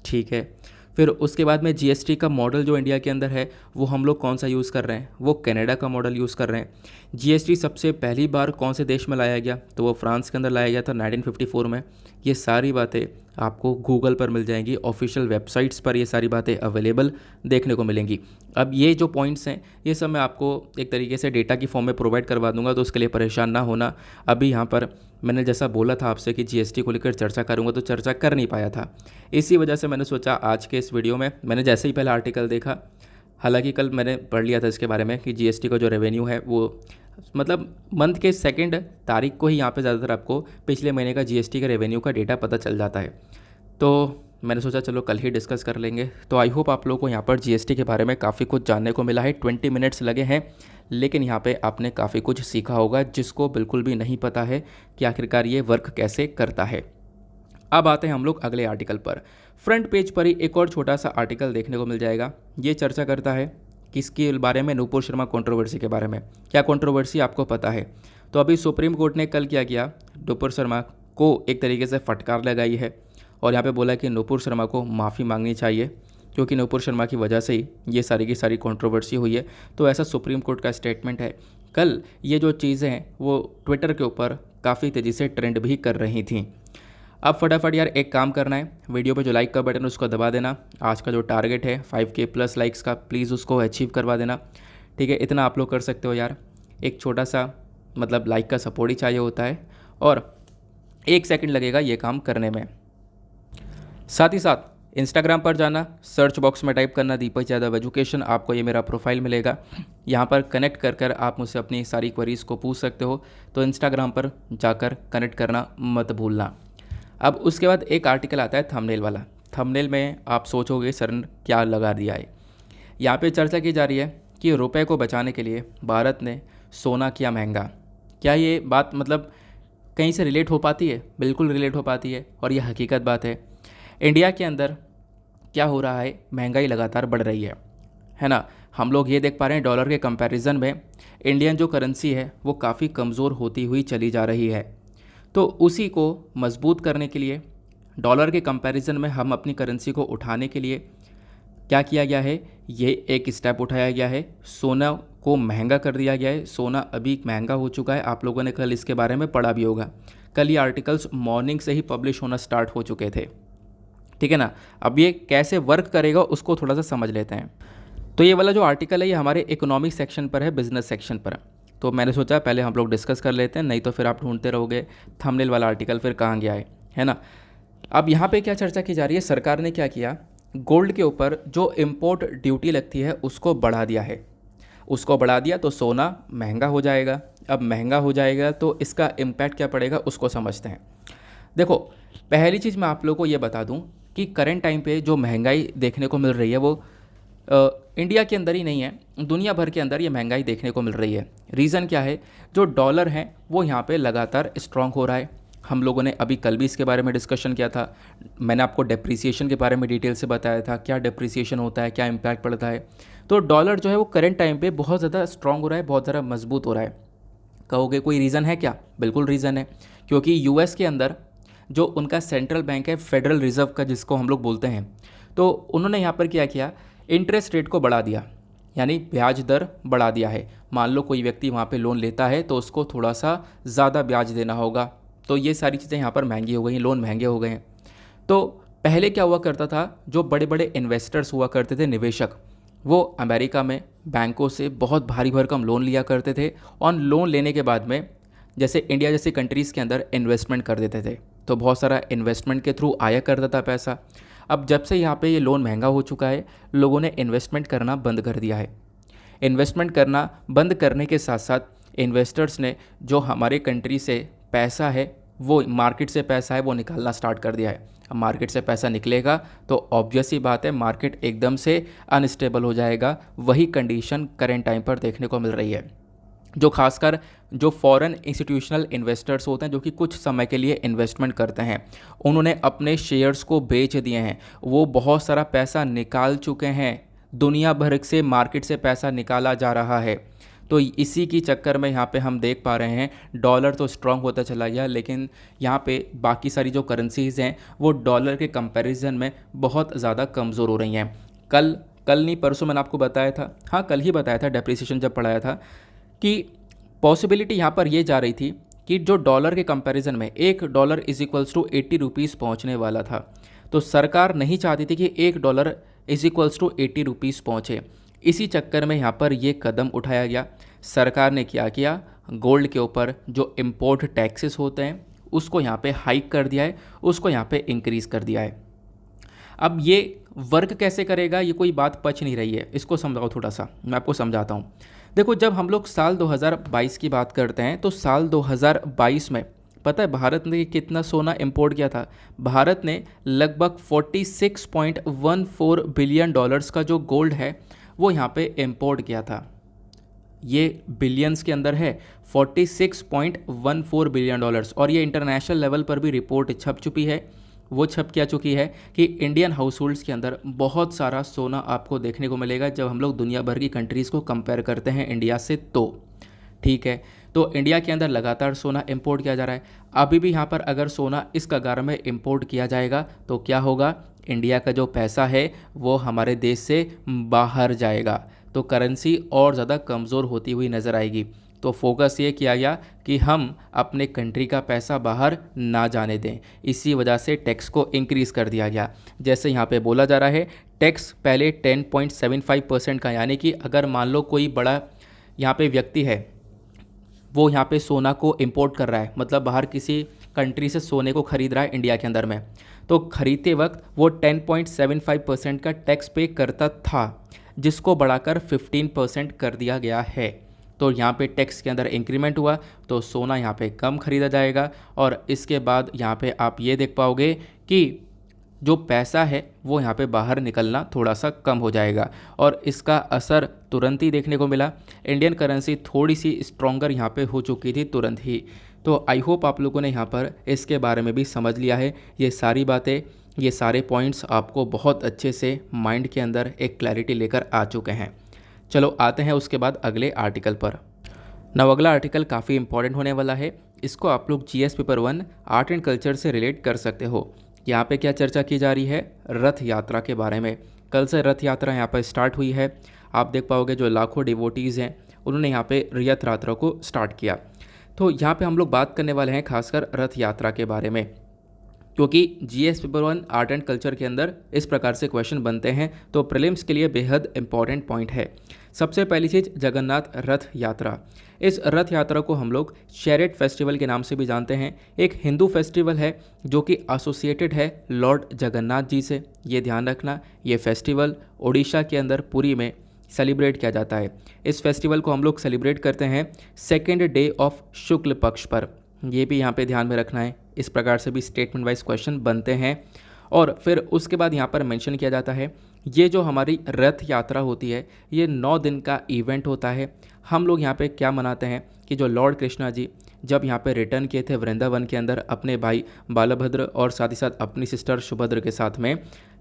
ठीक है। फिर उसके बाद में जीएसटी का मॉडल जो इंडिया के अंदर है वो हम लोग कौन सा यूज़ कर रहे हैं? वो कनाडा का मॉडल यूज़ कर रहे हैं। जीएसटी सबसे पहली बार कौन से देश में लाया गया? तो वो फ्रांस के अंदर लाया गया था 1954 में। ये सारी बातें आपको गूगल पर मिल जाएंगी, ऑफिशियल वेबसाइट्स पर ये सारी बातें अवेलेबल देखने को मिलेंगी। अब ये जो पॉइंट्स हैं ये सब मैं आपको एक तरीके से डेटा की फॉर्म में प्रोवाइड करवा दूंगा, तो उसके लिए परेशान ना होना। अभी यहाँ पर मैंने जैसा बोला था आपसे कि जीएसटी को लेकर चर्चा करूँगा, तो चर्चा कर नहीं पाया था। इसी वजह से मैंने सोचा आज के इस वीडियो में, मैंने जैसे ही पहला आर्टिकल देखा, हालांकि कल मैंने पढ़ लिया था इसके बारे में कि जीएसटी का जो रेवेन्यू है वो मतलब मंथ के 2 तारीख को ही यहाँ पे ज़्यादातर आपको पिछले महीने का जीएसटी का रेवेन्यू का डेटा पता चल जाता है। तो मैंने सोचा चलो कल ही डिस्कस कर लेंगे। तो आई होप आप लोगों को यहाँ पर जीएसटी के बारे में काफ़ी कुछ जानने को मिला है। 20 मिनट्स लगे हैं, लेकिन यहाँ पे आपने काफ़ी कुछ सीखा होगा जिसको बिल्कुल भी नहीं पता है कि आखिरकार ये वर्क कैसे करता है। अब आते हैं हम लोग अगले आर्टिकल पर। फ्रंट पेज पर ही एक और छोटा सा आर्टिकल देखने को मिल जाएगा। ये चर्चा करता है किसके बारे में? नूपुर शर्मा कंट्रोवर्सी के बारे में। क्या कंट्रोवर्सी आपको पता है? तो अभी सुप्रीम कोर्ट ने कल क्या किया, नूपुर शर्मा को एक तरीके से फटकार लगाई है और यहाँ पे बोला कि नूपुर शर्मा को माफ़ी मांगनी चाहिए क्योंकि नूपुर शर्मा की वजह से ही ये सारी की सारी कंट्रोवर्सी हुई है। तो ऐसा सुप्रीम कोर्ट का स्टेटमेंट है। कल ये जो चीज़ें हैं वो ट्विटर के ऊपर काफ़ी तेज़ी से ट्रेंड भी कर रही थी। अब फटाफट यार एक काम करना है, वीडियो पे जो लाइक का बटन उसको दबा देना। आज का जो टारगेट है 5K प्लस लाइक्स का, प्लीज़ उसको अचीव करवा देना, ठीक है। इतना आप लोग कर सकते हो यार, एक छोटा सा मतलब लाइक का सपोर्ट ही चाहिए होता है और 1 सेकंड लगेगा ये काम करने में। साथ ही साथ इंस्टाग्राम पर जाना, सर्च बॉक्स में टाइप करना दीपक यादव एजुकेशन, आपको ये मेरा प्रोफाइल मिलेगा। यहाँ पर कनेक्ट कर आप मुझसे अपनी सारी क्वेरीज़ को पूछ सकते हो, तो इंस्टाग्राम पर जाकर कनेक्ट करना मत भूलना। अब उसके बाद एक आर्टिकल आता है थंबनेल वाला। थंबनेल में आप सोचोगे सर ने क्या लगा दिया है। यहाँ पे चर्चा की जा रही है कि रुपए को बचाने के लिए भारत ने सोना किया महंगा। क्या ये बात मतलब कहीं से रिलेट हो पाती है? बिल्कुल रिलेट हो पाती है और ये हकीकत बात है। इंडिया के अंदर क्या हो रहा है, महंगाई लगातार बढ़ रही है ना। हम लोग ये देख पा रहे हैं डॉलर के कंपैरिजन में इंडियन जो करेंसी है वो काफ़ी कमज़ोर होती हुई चली जा रही है। तो उसी को मजबूत करने के लिए डॉलर के कंपैरिजन में हम अपनी करेंसी को उठाने के लिए क्या किया गया है, ये एक स्टेप उठाया गया है। सोना को महंगा कर दिया गया है। सोना अभी महंगा हो चुका है, आप लोगों ने कल इसके बारे में पढ़ा भी होगा। कल ये आर्टिकल्स मॉर्निंग से ही पब्लिश होना स्टार्ट हो चुके थे, ठीक है ना। अब ये कैसे वर्क करेगा उसको थोड़ा सा समझ लेते हैं। तो ये वाला जो आर्टिकल है ये हमारे इकोनॉमिक सेक्शन पर है, बिजनेस सेक्शन पर। तो मैंने सोचा पहले हम लोग डिस्कस कर लेते हैं, नहीं तो फिर आप ढूंढते रहोगे थंबनेल वाला आर्टिकल फिर कहाँ गया है ना। अब यहाँ पे क्या चर्चा की जा रही है, सरकार ने क्या किया, गोल्ड के ऊपर जो इम्पोर्ट ड्यूटी लगती है उसको बढ़ा दिया है। उसको बढ़ा दिया तो सोना महंगा हो जाएगा। अब महंगा हो जाएगा तो इसका इम्पैक्ट क्या पड़ेगा उसको समझते हैं। देखो, पहली चीज़ मैं आप लोगों को ये बता दूं कि करंट टाइम पे जो महंगाई देखने को मिल रही है वो इंडिया के अंदर ही नहीं है, दुनिया भर के अंदर ये महंगाई देखने को मिल रही है। रीज़न क्या है, जो डॉलर है वो यहाँ पे लगातार स्ट्रांग हो रहा है। हम लोगों ने अभी कल भी इसके बारे में डिस्कशन किया था। मैंने आपको डेप्रिसिएशन के बारे में डिटेल से बताया था, क्या डेप्रिसिएशन होता है, क्या इम्पैक्ट पड़ता है। तो डॉलर जो है वो करंट टाइम पे बहुत ज़्यादा स्ट्रांग हो रहा है, बहुत ज़्यादा मजबूत हो रहा है। कहोगे कोई रीज़न है क्या? बिल्कुल रीज़न है, क्योंकि यूएस के अंदर जो उनका सेंट्रल बैंक है, फेडरल रिजर्व का जिसको हम लोग बोलते हैं, तो उन्होंने यहाँ पर क्या किया, इंटरेस्ट रेट को बढ़ा दिया, यानी ब्याज दर बढ़ा दिया है। मान लो कोई व्यक्ति वहाँ पे लोन लेता है तो उसको थोड़ा सा ज़्यादा ब्याज देना होगा, तो ये सारी चीज़ें यहाँ पर महंगी हो गई हैं, लोन महंगे हो गए हैं। तो पहले क्या हुआ करता था, जो बड़े बड़े इन्वेस्टर्स हुआ करते थे, निवेशक, वो अमेरिका में बैंकों से बहुत भारी भरकम लोन लिया करते थे और लोन लेने के बाद में जैसे इंडिया जैसी कंट्रीज़ के अंदर इन्वेस्टमेंट कर देते थे, तो बहुत सारा इन्वेस्टमेंट के थ्रू आया करता था पैसा। अब जब से यहाँ पे ये लोन महंगा हो चुका है, लोगों ने इन्वेस्टमेंट करना बंद कर दिया है। इन्वेस्टमेंट करना बंद करने के साथ साथ इन्वेस्टर्स ने जो हमारे कंट्री से पैसा है, वो मार्केट से पैसा है वो निकालना स्टार्ट कर दिया है। अब मार्केट से पैसा निकलेगा तो ऑब्वियस ही बात है मार्केट एकदम से अनस्टेबल हो जाएगा। वही कंडीशन करेंट टाइम पर देखने को मिल रही है। जो खासकर जो फॉरेन इंस्टीट्यूशनल इन्वेस्टर्स होते हैं जो कि कुछ समय के लिए इन्वेस्टमेंट करते हैं, उन्होंने अपने शेयर्स को बेच दिए हैं। वो बहुत सारा पैसा निकाल चुके हैं, दुनिया भर से मार्केट से पैसा निकाला जा रहा है। तो इसी की चक्कर में यहाँ पे हम देख पा रहे हैं डॉलर तो स्ट्रांग होता चला गया, लेकिन यहाँ पे बाकी सारी जो करेंसीज़ हैं वो डॉलर के कंपैरिजन में बहुत ज़्यादा कमज़ोर हो रही हैं। कल कल नहीं परसों मैंने आपको बताया था, हाँ कल ही बताया था डेप्रिसिएशन जब पढ़ाया था, कि पॉसिबिलिटी यहाँ पर ये जा रही थी कि जो डॉलर के कंपैरिजन में $1 इज इक्वल्स टू 80 रुपीज़ पहुँचने वाला था। तो सरकार नहीं चाहती थी कि $1 इज इक्वल्स टू 80 रुपीज़ पहुँचे। इसी चक्कर में यहाँ पर ये कदम उठाया गया। सरकार ने क्या किया, गोल्ड के ऊपर जो इम्पोर्ट टैक्सेस होते हैं उसको यहाँ पे हाइक कर दिया है, उसको यहाँ पे इंक्रीज़ कर दिया है। अब ये वर्क कैसे करेगा, ये कोई बात पच नहीं रही है। इसको समझाओ थोड़ा सा, मैं आपको समझाता हूँ। देखो, जब हम लोग साल 2022 की बात करते हैं तो साल 2022 में पता है भारत ने कितना सोना इंपोर्ट किया था? भारत ने लगभग 46.14 बिलियन डॉलर्स का जो गोल्ड है वो यहाँ पे इंपोर्ट किया था। ये बिलियंस के अंदर है, 46.14 बिलियन डॉलर्स। और ये इंटरनेशनल लेवल पर भी रिपोर्ट छप चुकी है। वो छप क्या चुकी है कि इंडियन हाउस होल्ड्स के अंदर बहुत सारा सोना आपको देखने को मिलेगा जब हम लोग दुनिया भर की कंट्रीज़ को कंपेयर करते हैं इंडिया से। तो ठीक है, तो इंडिया के अंदर लगातार सोना इंपोर्ट किया जा रहा है। अभी भी यहाँ पर अगर सोना इस कगार में इंपोर्ट किया जाएगा तो क्या होगा, इंडिया का जो पैसा है वो हमारे देश से बाहर जाएगा, तो करेंसी और ज़्यादा कमज़ोर होती हुई नज़र आएगी। तो फोकस ये किया गया कि हम अपने कंट्री का पैसा बाहर ना जाने दें। इसी वजह से टैक्स को इंक्रीज़ कर दिया गया। जैसे यहाँ पे बोला जा रहा है, टैक्स पहले 10.75% का, यानी कि अगर मान लो कोई बड़ा यहाँ पे व्यक्ति है, वो यहाँ पे सोना को इंपोर्ट कर रहा है, मतलब बाहर किसी कंट्री से सोने को ख़रीद रहा है इंडिया के अंदर में, तो ख़रीदते वक्त वो 10.75% का टैक्स पे करता था, जिसको बढ़ाकर 15% कर दिया गया है। तो यहाँ पे टैक्स के अंदर इंक्रीमेंट हुआ तो सोना यहाँ पे कम ख़रीदा जाएगा। और इसके बाद यहाँ पे आप ये देख पाओगे कि जो पैसा है वो यहाँ पे बाहर निकलना थोड़ा सा कम हो जाएगा, और इसका असर तुरंत ही देखने को मिला। इंडियन करेंसी थोड़ी सी स्ट्रॉन्गर यहाँ पे हो चुकी थी तुरंत ही। तो आई होप आप लोगों ने यहाँ पर इसके बारे में भी समझ लिया है। ये सारी बातें, ये सारे पॉइंट्स आपको बहुत अच्छे से माइंड के अंदर एक क्लैरिटी लेकर आ चुके हैं। चलो आते हैं उसके बाद अगले आर्टिकल पर। नव अगला आर्टिकल काफ़ी इंपॉर्टेंट होने वाला है। इसको आप लोग GS paper 1 art and culture से रिलेट कर सकते हो। यहाँ पे क्या चर्चा की जा रही है, रथ यात्रा के बारे में। कल से रथ यात्रा यहाँ पर स्टार्ट हुई है। आप देख पाओगे जो लाखों डिवोटीज़ हैं उन्होंने यहाँ पे रथ यात्रा को स्टार्ट किया। तो यहाँ पे हम लोग बात करने वाले हैं खासकर रथ यात्रा के बारे में, क्योंकि GS paper 1 art and culture के अंदर इस प्रकार से क्वेश्चन बनते हैं, तो प्रीलिम्स के लिए बेहद इंपॉर्टेंट पॉइंट है। सबसे पहली चीज़, जगन्नाथ रथ यात्रा। इस रथ यात्रा को हम लोग चैरियट फेस्टिवल के नाम से भी जानते हैं। एक हिंदू फेस्टिवल है जो कि एसोसिएटेड है लॉर्ड जगन्नाथ जी से। ये ध्यान रखना, ये फेस्टिवल उड़ीसा के अंदर पुरी में सेलिब्रेट किया जाता है। इस फेस्टिवल को हम लोग सेलिब्रेट करते हैं सेकेंड डे ऑफ शुक्ल पक्ष पर। ये भी यहाँ पे ध्यान में रखना है। इस प्रकार से भी स्टेटमेंट वाइज क्वेश्चन बनते हैं। और फिर उसके बाद यहाँ पर मेंशन किया जाता है, ये जो हमारी रथ यात्रा होती है ये 9 दिन का इवेंट होता है। हम लोग यहाँ पे क्या मनाते हैं कि जो लॉर्ड कृष्णा जी जब यहाँ पे रिटर्न किए थे वृंदावन के अंदर अपने भाई बालभद्र और साथ ही साथ अपनी सिस्टर सुभद्र के साथ में,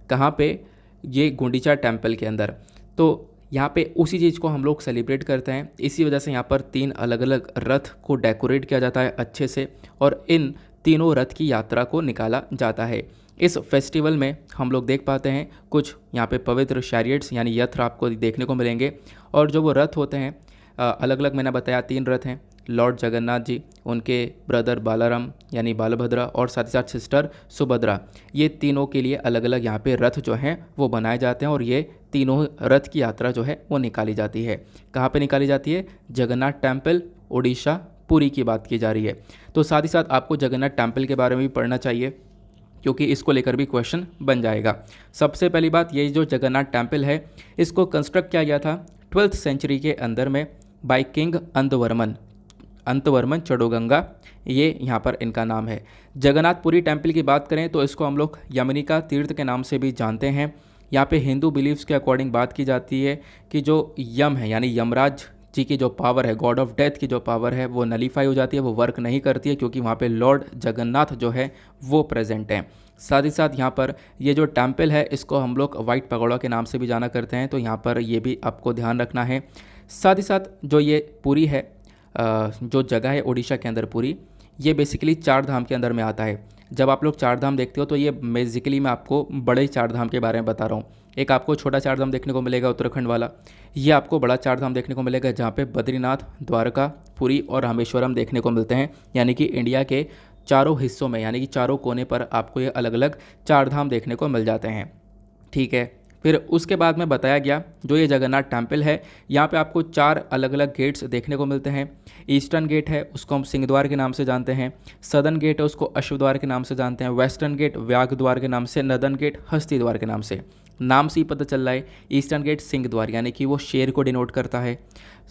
कहाँ पे, ये गुंडीचा टेम्पल के अंदर। तो यहाँ पे उसी चीज़ को हम लोग सेलिब्रेट करते हैं। इसी वजह से यहाँ पर 3 अलग अलग रथ को डेकोरेट किया जाता है अच्छे से, और इन तीनों रथ की यात्रा को निकाला जाता है। इस फेस्टिवल में हम लोग देख पाते हैं कुछ यहाँ पे पवित्र चैरियट्स यानी यत्र आपको देखने को मिलेंगे। और जो वो रथ होते हैं अलग अलग, मैंने बताया 3 रथ हैं, लॉर्ड जगन्नाथ जी, उनके ब्रदर बालाराम यानी बालभद्रा, और साथ ही साथ सिस्टर सुभद्रा। ये तीनों के लिए अलग अलग यहाँ पे रथ जो हैं वो बनाए जाते हैं, और ये तीनों रथ की यात्रा जो है वो निकाली जाती है। कहाँ पे निकाली जाती है? जगन्नाथ टेम्पल, उड़ीसा, पुरी की बात की जा रही है। तो साथ ही साथ आपको जगन्नाथ टेम्पल के बारे में भी पढ़ना चाहिए, क्योंकि इसको लेकर भी क्वेश्चन बन जाएगा। सबसे पहली बात, ये जो जगन्नाथ टेम्पल है इसको कंस्ट्रक्ट किया गया था 12th सेंचुरी के अंदर में बाय किंग अंतवर्मन चडोगंगा, ये यहाँ पर इनका नाम है। जगन्नाथपुरी टेम्पल की बात करें तो इसको हम लोग यमनिका तीर्थ के नाम से भी जानते हैं। यहाँ पे हिंदू बिलीव्स के अकॉर्डिंग बात की जाती है कि जो यम है यानी यमराज जी की जो पावर है, गॉड ऑफ डेथ की जो पावर है वो नलीफाई हो जाती है, वो वर्क नहीं करती है, क्योंकि वहाँ पे लॉर्ड जगन्नाथ जो है वो प्रेजेंट हैं। साथ ही साथ यहाँ पर ये जो टेम्पल है इसको हम लोग वाइट पगोड़ा के नाम से भी जाना करते हैं, तो यहाँ पर ये भी आपको ध्यान रखना है। साथ ही साथ जो ये पुरी है, जो जगह है उड़ीसा के अंदर पुरी, ये बेसिकली चार धाम के अंदर में आता है। जब आप लोग चार धाम देखते हो तो ये बेसिकली मैं आपको बड़े चार धाम के बारे में बता रहा हूँ। एक आपको छोटा चार धाम देखने को मिलेगा उत्तराखंड वाला, ये आपको बड़ा चार धाम देखने को मिलेगा जहाँ पे बद्रीनाथ, द्वारका, पुरी और रामेश्वरम देखने को मिलते हैं। यानी कि इंडिया के चारों हिस्सों में, यानी कि चारों कोने पर आपको ये अलग अलग चार धाम देखने को मिल जाते हैं। ठीक है, फिर उसके बाद में बताया गया जो ये जगन्नाथ टेम्पल है, यहाँ पे आपको चार अलग अलग गेट्स देखने को मिलते हैं। ईस्टर्न गेट है उसको हम सिंह द्वार के नाम से जानते हैं, सदर्न गेट है उसको अश्व द्वार के नाम से जानते हैं, वेस्टर्न गेट व्याघ्र द्वार के नाम से, नदर्न गेट हस्ती द्वार के नाम से। नाम से ही पता चल रहा है, ईस्टर्न गेट सिंह द्वार यानी कि वो शेर को डिनोट करता है,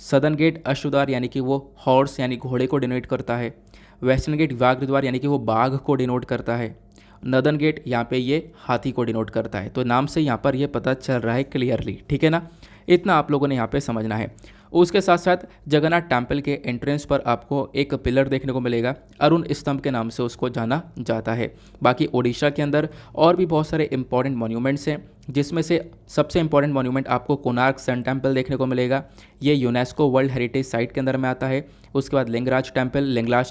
सदर्न गेट अश्व द्वार यानी कि वो हॉर्स यानी घोड़े को डिनोट करता है, वेस्टर्न गेट व्याघ्र द्वार यानी कि वो बाघ को डिनोट करता है, नदर्न गेट यहाँ पे ये हाथी को डिनोट करता है। तो नाम से यहाँ पर ये पता चल रहा है क्लियरली, ठीक है ना, इतना आप लोगों ने यहाँ पे समझना है। उसके साथ साथ जगन्नाथ टेम्पल के एंट्रेंस पर आपको एक पिलर देखने को मिलेगा, अरुण स्तंभ के नाम से उसको जाना जाता है। बाकी उड़ीसा के अंदर और भी बहुत सारे इंपॉर्टेंट मॉन्यूमेंट्स हैं, जिसमें से सबसे इंपॉर्टेंट मॉन्यूमेंट आपको कोणार्क सन टेम्पल देखने को मिलेगा, ये यूनेस्को वर्ल्ड हेरिटेज साइट के अंदर में आता है। उसके बाद लिंगराज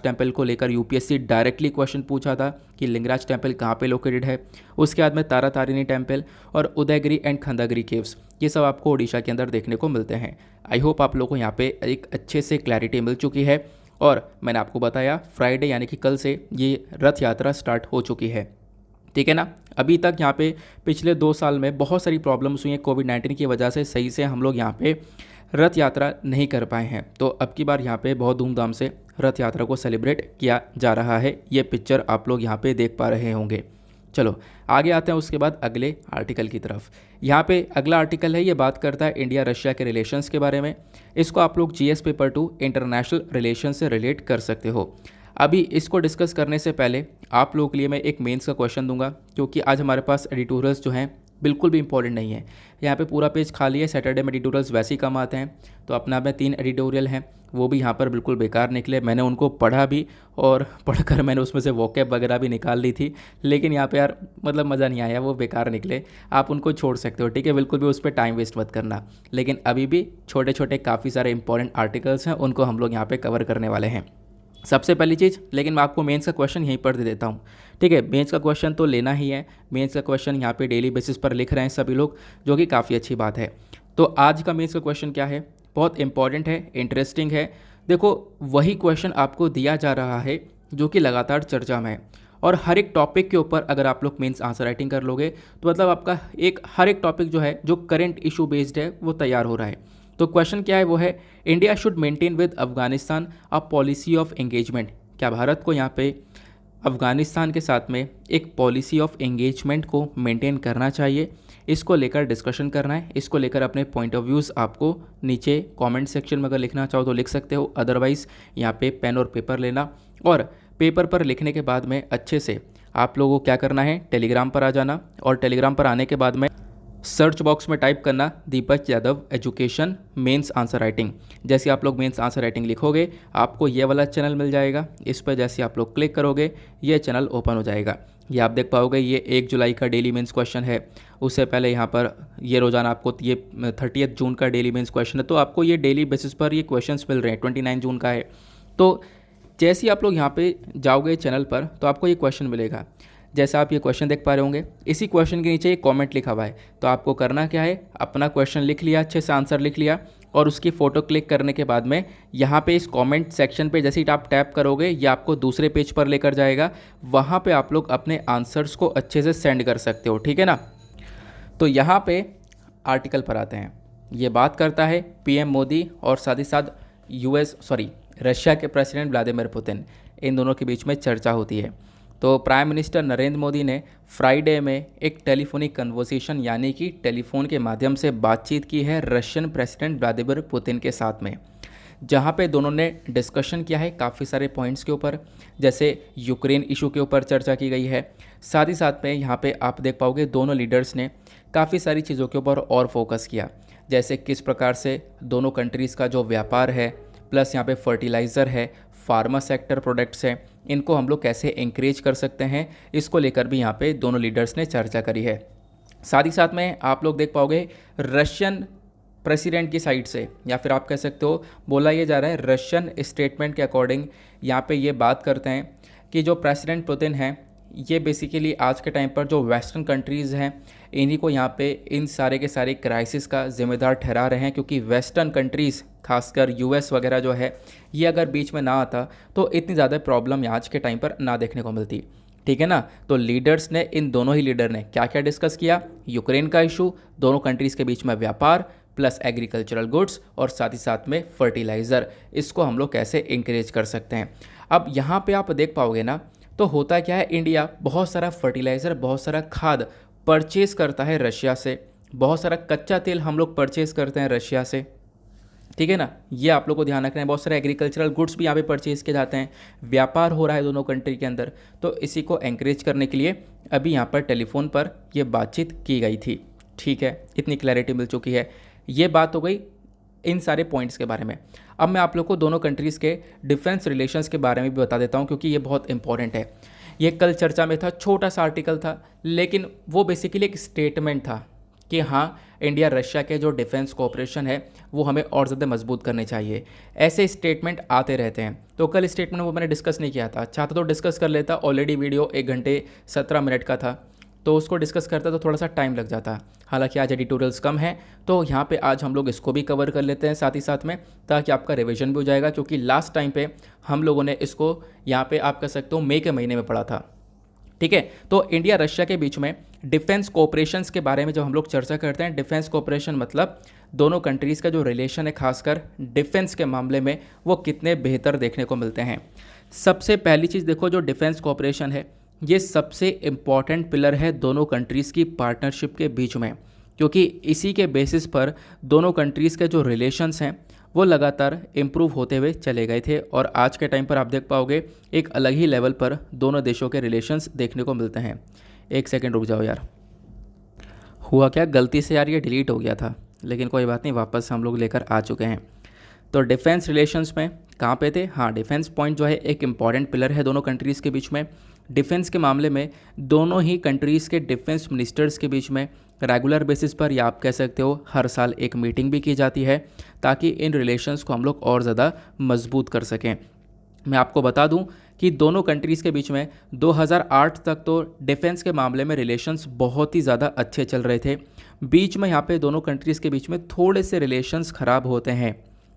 टेम्पल को लेकर यूपीएससी डायरेक्टली क्वेश्चन पूछा था कि लिंगराज टेम्पल कहाँ पे लोकेटेड है। उसके बाद में तारा तारिणी टेम्पल और उदयगिरी एंड खंडागिरी केव्स, ये सब आपको उड़ीसा के अंदर देखने को मिलते हैं। आई होप आप लोगों को यहाँ पे एक अच्छे से क्लैरिटी मिल चुकी है। और मैंने आपको बताया फ्राइडे यानी कि कल से ये रथ यात्रा स्टार्ट हो चुकी है, ठीक है ना। अभी तक यहाँ पे पिछले 2 साल में बहुत सारी प्रॉब्लम्स हुई हैं कोविड-19 की वजह से, सही से हम लोग यहाँ पे रथ यात्रा नहीं कर पाए हैं। तो अब की बार यहाँ पे बहुत धूमधाम से रथ यात्रा को सेलिब्रेट किया जा रहा है। ये पिक्चर आप लोग यहाँ पे देख पा रहे होंगे। चलो आगे आते हैं उसके बाद अगले आर्टिकल की तरफ। यहाँ पे अगला आर्टिकल है, ये बात करता है इंडिया रशिया के रिलेशंस के बारे में। इसको आप लोग जीएस पेपर 2 इंटरनेशनल रिलेशन से रिलेट कर सकते हो। अभी इसको डिस्कस करने से पहले आप लोगों के लिए मैं एक मेंस का क्वेश्चन दूंगा, क्योंकि आज हमारे पास एडिटोरियल्स जो हैं बिल्कुल भी इंपॉर्टेंट नहीं है। यहाँ पे पूरा पेज खाली है, सैटरडे में एडिटोरियल्स वैसे ही कम आते हैं। तो अपना में 3 एडिटोरियल हैं, वो भी यहाँ पर बिल्कुल बेकार निकले। मैंने उनको पढ़ा भी और पढ़कर मैंने उसमें से वोकैब वगैरह भी निकाल ली थी, लेकिन यहाँ पे यार मतलब मज़ा नहीं आया, वो बेकार निकले। आप उनको छोड़ सकते हो, ठीक है, बिल्कुल भी उस पर टाइम वेस्ट मत करना। लेकिन अभी भी छोटे छोटे काफ़ी सारे इंपॉर्टेंट आर्टिकल्स हैं, उनको हम लोग यहाँ पे कवर करने वाले हैं। सबसे पहली चीज़, लेकिन मैं आपको मेंस का क्वेश्चन यहीं पर दे देता हूँ, ठीक है। मेंस का क्वेश्चन तो लेना ही है, मेंस का क्वेश्चन यहाँ पे डेली बेसिस पर लिख रहे हैं सभी लोग, जो कि काफ़ी अच्छी बात है। तो आज का मेंस का क्वेश्चन क्या है, बहुत इंपॉर्टेंट है, इंटरेस्टिंग है। देखो वही क्वेश्चन आपको दिया जा रहा है जो कि लगातार चर्चा में है, और हर एक टॉपिक के ऊपर अगर आप लोग मेंस आंसर राइटिंग कर लोगे तो मतलब आपका हर एक टॉपिक जो है, जो करंट इशू बेस्ड है, वो तैयार हो रहा है। तो क्वेश्चन क्या है, वो है India should maintain with Afghanistan a policy of engagement. क्या भारत को यहाँ पे अफगानिस्तान के साथ में एक पॉलिसी ऑफ एंगेजमेंट को मेंटेन करना चाहिए? इसको लेकर डिस्कशन करना है। इसको लेकर अपने पॉइंट ऑफ व्यूज़ आपको नीचे कमेंट सेक्शन में अगर लिखना चाहो तो लिख सकते हो, अदरवाइज़ यहाँ पे पेन और पेपर लेना, और पेपर पर लिखने के बाद में अच्छे से आप लोगों को क्या करना है, टेलीग्राम पर आ जाना, और टेलीग्राम पर आने के बाद में सर्च बॉक्स में टाइप करना Deepak Yadav education mains answer writing. जैसे आप लोग मेंस आंसर राइटिंग लिखोगे आपको ये वाला चैनल मिल जाएगा। इस पर जैसे आप लोग क्लिक करोगे ये चैनल ओपन हो जाएगा। ये आप देख पाओगे, ये 1 जुलाई का डेली मेंस क्वेश्चन है। उससे पहले यहाँ पर ये रोज़ाना आपको ये 30 जून का डेली मेंस क्वेश्चन है। तो आपको ये डेली बेसिस पर ये क्वेश्चन मिल रहे हैं। 29 जून का है। तो जैसे ही आप लोग यहाँ पे जाओगे चैनल पर तो आपको ये क्वेश्चन मिलेगा। जैसा आप ये क्वेश्चन देख पा रहे होंगे, इसी क्वेश्चन के नीचे एक कमेंट लिखा हुआ है। तो आपको करना क्या है, अपना क्वेश्चन लिख लिया, अच्छे से आंसर लिख लिया, और उसकी फ़ोटो क्लिक करने के बाद में यहाँ पे इस कमेंट सेक्शन पे जैसे ही आप टैप करोगे ये आपको दूसरे पेज पर लेकर जाएगा। वहाँ पे आप लोग अपने आंसर्स को अच्छे से सेंड कर सकते हो, ठीक है ना। तो यहाँ पे आर्टिकल पर आते हैं। ये बात करता है पीएम मोदी और साथ ही साथ रशिया के प्रेसिडेंट व्लादिमीर पुतिन, इन दोनों के बीच में चर्चा होती है। तो प्राइम मिनिस्टर नरेंद्र मोदी ने फ्राइडे में एक टेलीफोनिक कन्वर्सेशन यानी कि टेलीफोन के माध्यम से बातचीत की है रशियन प्रेसिडेंट व्लादिमीर पुतिन के साथ में, जहां पे दोनों ने डिस्कशन किया है काफ़ी सारे पॉइंट्स के ऊपर, जैसे यूक्रेन इशू के ऊपर चर्चा की गई है। साथ ही साथ में यहाँ पे आप देख पाओगे दोनों लीडर्स ने काफ़ी सारी चीज़ों के ऊपर और फोकस किया, जैसे किस प्रकार से दोनों कंट्रीज़ का जो व्यापार है, प्लस यहाँ पे फर्टिलाइज़र है, फार्मा सेक्टर प्रोडक्ट्स हैं, इनको हम लोग कैसे इंक्रेज कर सकते हैं, इसको लेकर भी यहाँ पे दोनों लीडर्स ने चर्चा करी है। साथ ही साथ में आप लोग देख पाओगे रशियन प्रेसिडेंट की साइड से, या फिर आप कह सकते हो बोला ये जा रहा है रशियन स्टेटमेंट के अकॉर्डिंग यहाँ पे ये बात करते हैं कि जो प्रेसिडेंट पुतिन हैं ये बेसिकली आज के टाइम पर जो वेस्टर्न कंट्रीज़ हैं इन्हीं को यहाँ पे इन सारे के सारे क्राइसिस का जिम्मेदार ठहरा रहे हैं, क्योंकि वेस्टर्न कंट्रीज़ खासकर यूएस वगैरह जो है ये अगर बीच में ना आता तो इतनी ज़्यादा प्रॉब्लम आज के टाइम पर ना देखने को मिलती। ठीक है ना। तो लीडर्स ने, इन दोनों ही लीडर ने क्या क्या डिस्कस किया, यूक्रेन का इशू, दोनों कंट्रीज़ के बीच में व्यापार, प्लस एग्रीकल्चरल गुड्स और साथ ही साथ में फर्टिलाइज़र, इसको हम लोग कैसे इंकरेज कर सकते हैं। अब यहाँ पे आप देख पाओगे ना, तो होता क्या है, इंडिया बहुत सारा फर्टिलाइज़र, बहुत सारा खाद परचेज़ करता है रशिया से, बहुत सारा कच्चा तेल हम लोग परचेज़ करते हैं रशिया से। ठीक है ना, ये आप लोग को ध्यान रखना है। बहुत सारे एग्रीकल्चरल गुड्स भी यहाँ पे परचेज़ किए जाते हैं, व्यापार हो रहा है दोनों कंट्री के अंदर। तो इसी को एंकरेज करने के लिए अभी यहाँ पर टेलीफोन पर ये बातचीत की गई थी। ठीक है, इतनी क्लैरिटी मिल चुकी है। ये बात हो गई इन सारे पॉइंट्स के बारे में। अब मैं आप लोग को दोनों कंट्रीज़ के डिफेंस रिलेशंस के बारे में भी बता देता हूँ, क्योंकि ये बहुत इंपॉर्टेंट है। ये कल चर्चा में था, छोटा सा आर्टिकल था, लेकिन वो बेसिकली एक स्टेटमेंट था कि हाँ, इंडिया रशिया के जो डिफेंस कोऑपरेशन है वो हमें और ज़्यादा मजबूत करने चाहिए। ऐसे स्टेटमेंट आते रहते हैं। तो कल स्टेटमेंट वो मैंने डिस्कस नहीं किया था, चाहता तो डिस्कस कर लेता, ऑलरेडी वीडियो 1 घंटे 17 मिनट का था, तो उसको डिस्कस करता तो थोड़ा सा टाइम लग जाता। हालांकि आज एडिटोरियल्स कम है, तो यहाँ पे आज हम लोग इसको भी कवर कर लेते हैं साथ ही साथ में, ताकि आपका रिवीजन भी हो जाएगा, क्योंकि लास्ट टाइम पे हम लोगों ने इसको यहाँ पे आप कह सकते हो मई के महीने में पढ़ा था। ठीक है, तो इंडिया रशिया के बीच में डिफेंस कोऑपरेशंस के बारे में जब हम लोग चर्चा करते हैं, डिफेंस कोऑपरेशन मतलब दोनों कंट्रीज़ का जो रिलेशन है खासकर डिफेंस के मामले में वो कितने बेहतर देखने को मिलते हैं। सबसे पहली चीज़ देखो, जो डिफेंस कोऑपरेशन है ये सबसे इम्पॉर्टेंट पिलर है दोनों कंट्रीज़ की पार्टनरशिप के बीच में, क्योंकि इसी के बेसिस पर दोनों कंट्रीज़ के जो रिलेशंस हैं वो लगातार इम्प्रूव होते हुए चले गए थे। और आज के टाइम पर आप देख पाओगे एक अलग ही लेवल पर दोनों देशों के रिलेशंस देखने को मिलते हैं। एक सेकंड रुक जाओ यार, हुआ क्या, गलती से यार ये डिलीट हो गया था, लेकिन कोई बात नहीं, वापस हम लोग लेकर आ चुके हैं। तो डिफेंस रिलेशंस में कहाँ पे थे, हाँ, डिफेंस पॉइंट जो है एक इम्पॉर्टेंट पिलर है दोनों कंट्रीज़ के बीच में। डिफेंस के मामले में दोनों ही कंट्रीज़ के डिफेंस मिनिस्टर्स के बीच में रेगुलर बेसिस पर, या आप कह सकते हो हर साल एक मीटिंग भी की जाती है, ताकि इन रिलेशंस को हम लोग और ज़्यादा मजबूत कर सकें। मैं आपको बता दूं कि दोनों कंट्रीज़ के बीच में 2008 तक तो डिफेंस के मामले में रिलेशंस बहुत ही ज़्यादा अच्छे चल रहे थे। बीच में यहाँ पे दोनों कंट्रीज़ के बीच में थोड़े से रिलेशंस ख़राब होते हैं,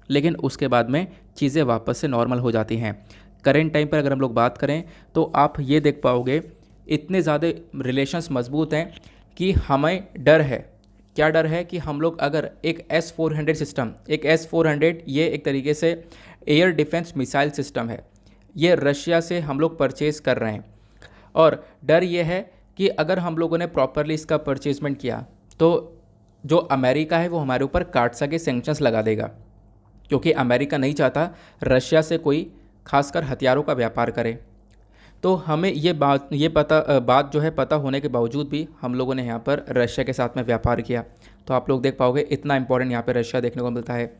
लेकिन उसके बाद में चीज़ें वापस से नॉर्मल हो जाती हैं। करेंट टाइम पर अगर हम लोग बात करें तो आप ये देख पाओगे इतने ज़्यादा रिलेशंस मजबूत हैं कि हमें डर है। क्या डर है कि हम लोग अगर एक S-400 सिस्टम, एक S-400 ये एक तरीके से एयर डिफेंस मिसाइल सिस्टम है, ये रशिया से हम लोग परचेज़ कर रहे हैं, और डर ये है कि अगर हम लोगों ने प्रॉपरली इसका परचेजमेंट किया तो जो अमेरिका है वो हमारे ऊपर काट सके सैंक्शंस लगा देगा, क्योंकि अमेरिका नहीं चाहता रशिया से कोई खासकर हथियारों का व्यापार करे। तो हमें ये बात जो है पता होने के बावजूद भी हम लोगों ने यहाँ पर रशिया के साथ में व्यापार किया। तो आप लोग देख पाओगे इतना इंपॉर्टेंट यहाँ पर रशिया देखने को मिलता है।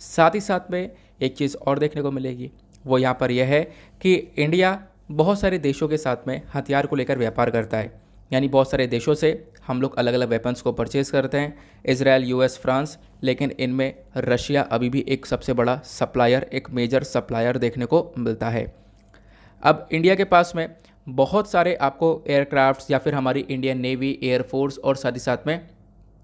साथ ही साथ में एक चीज़ और देखने को मिलेगी, वो यहाँ पर यह है कि इंडिया बहुत सारे देशों के साथ में हथियार को लेकर व्यापार करता है, यानी बहुत सारे देशों से हम लोग अलग अलग वेपन्स को परचेज़ करते हैं, इजराइल, यूएस, फ्रांस, लेकिन इनमें रशिया अभी भी एक सबसे बड़ा सप्लायर, एक मेजर सप्लायर देखने को मिलता है। अब इंडिया के पास में बहुत सारे आपको एयरक्राफ्ट्स या फिर हमारी इंडियन नेवी, एयरफोर्स और साथ ही साथ में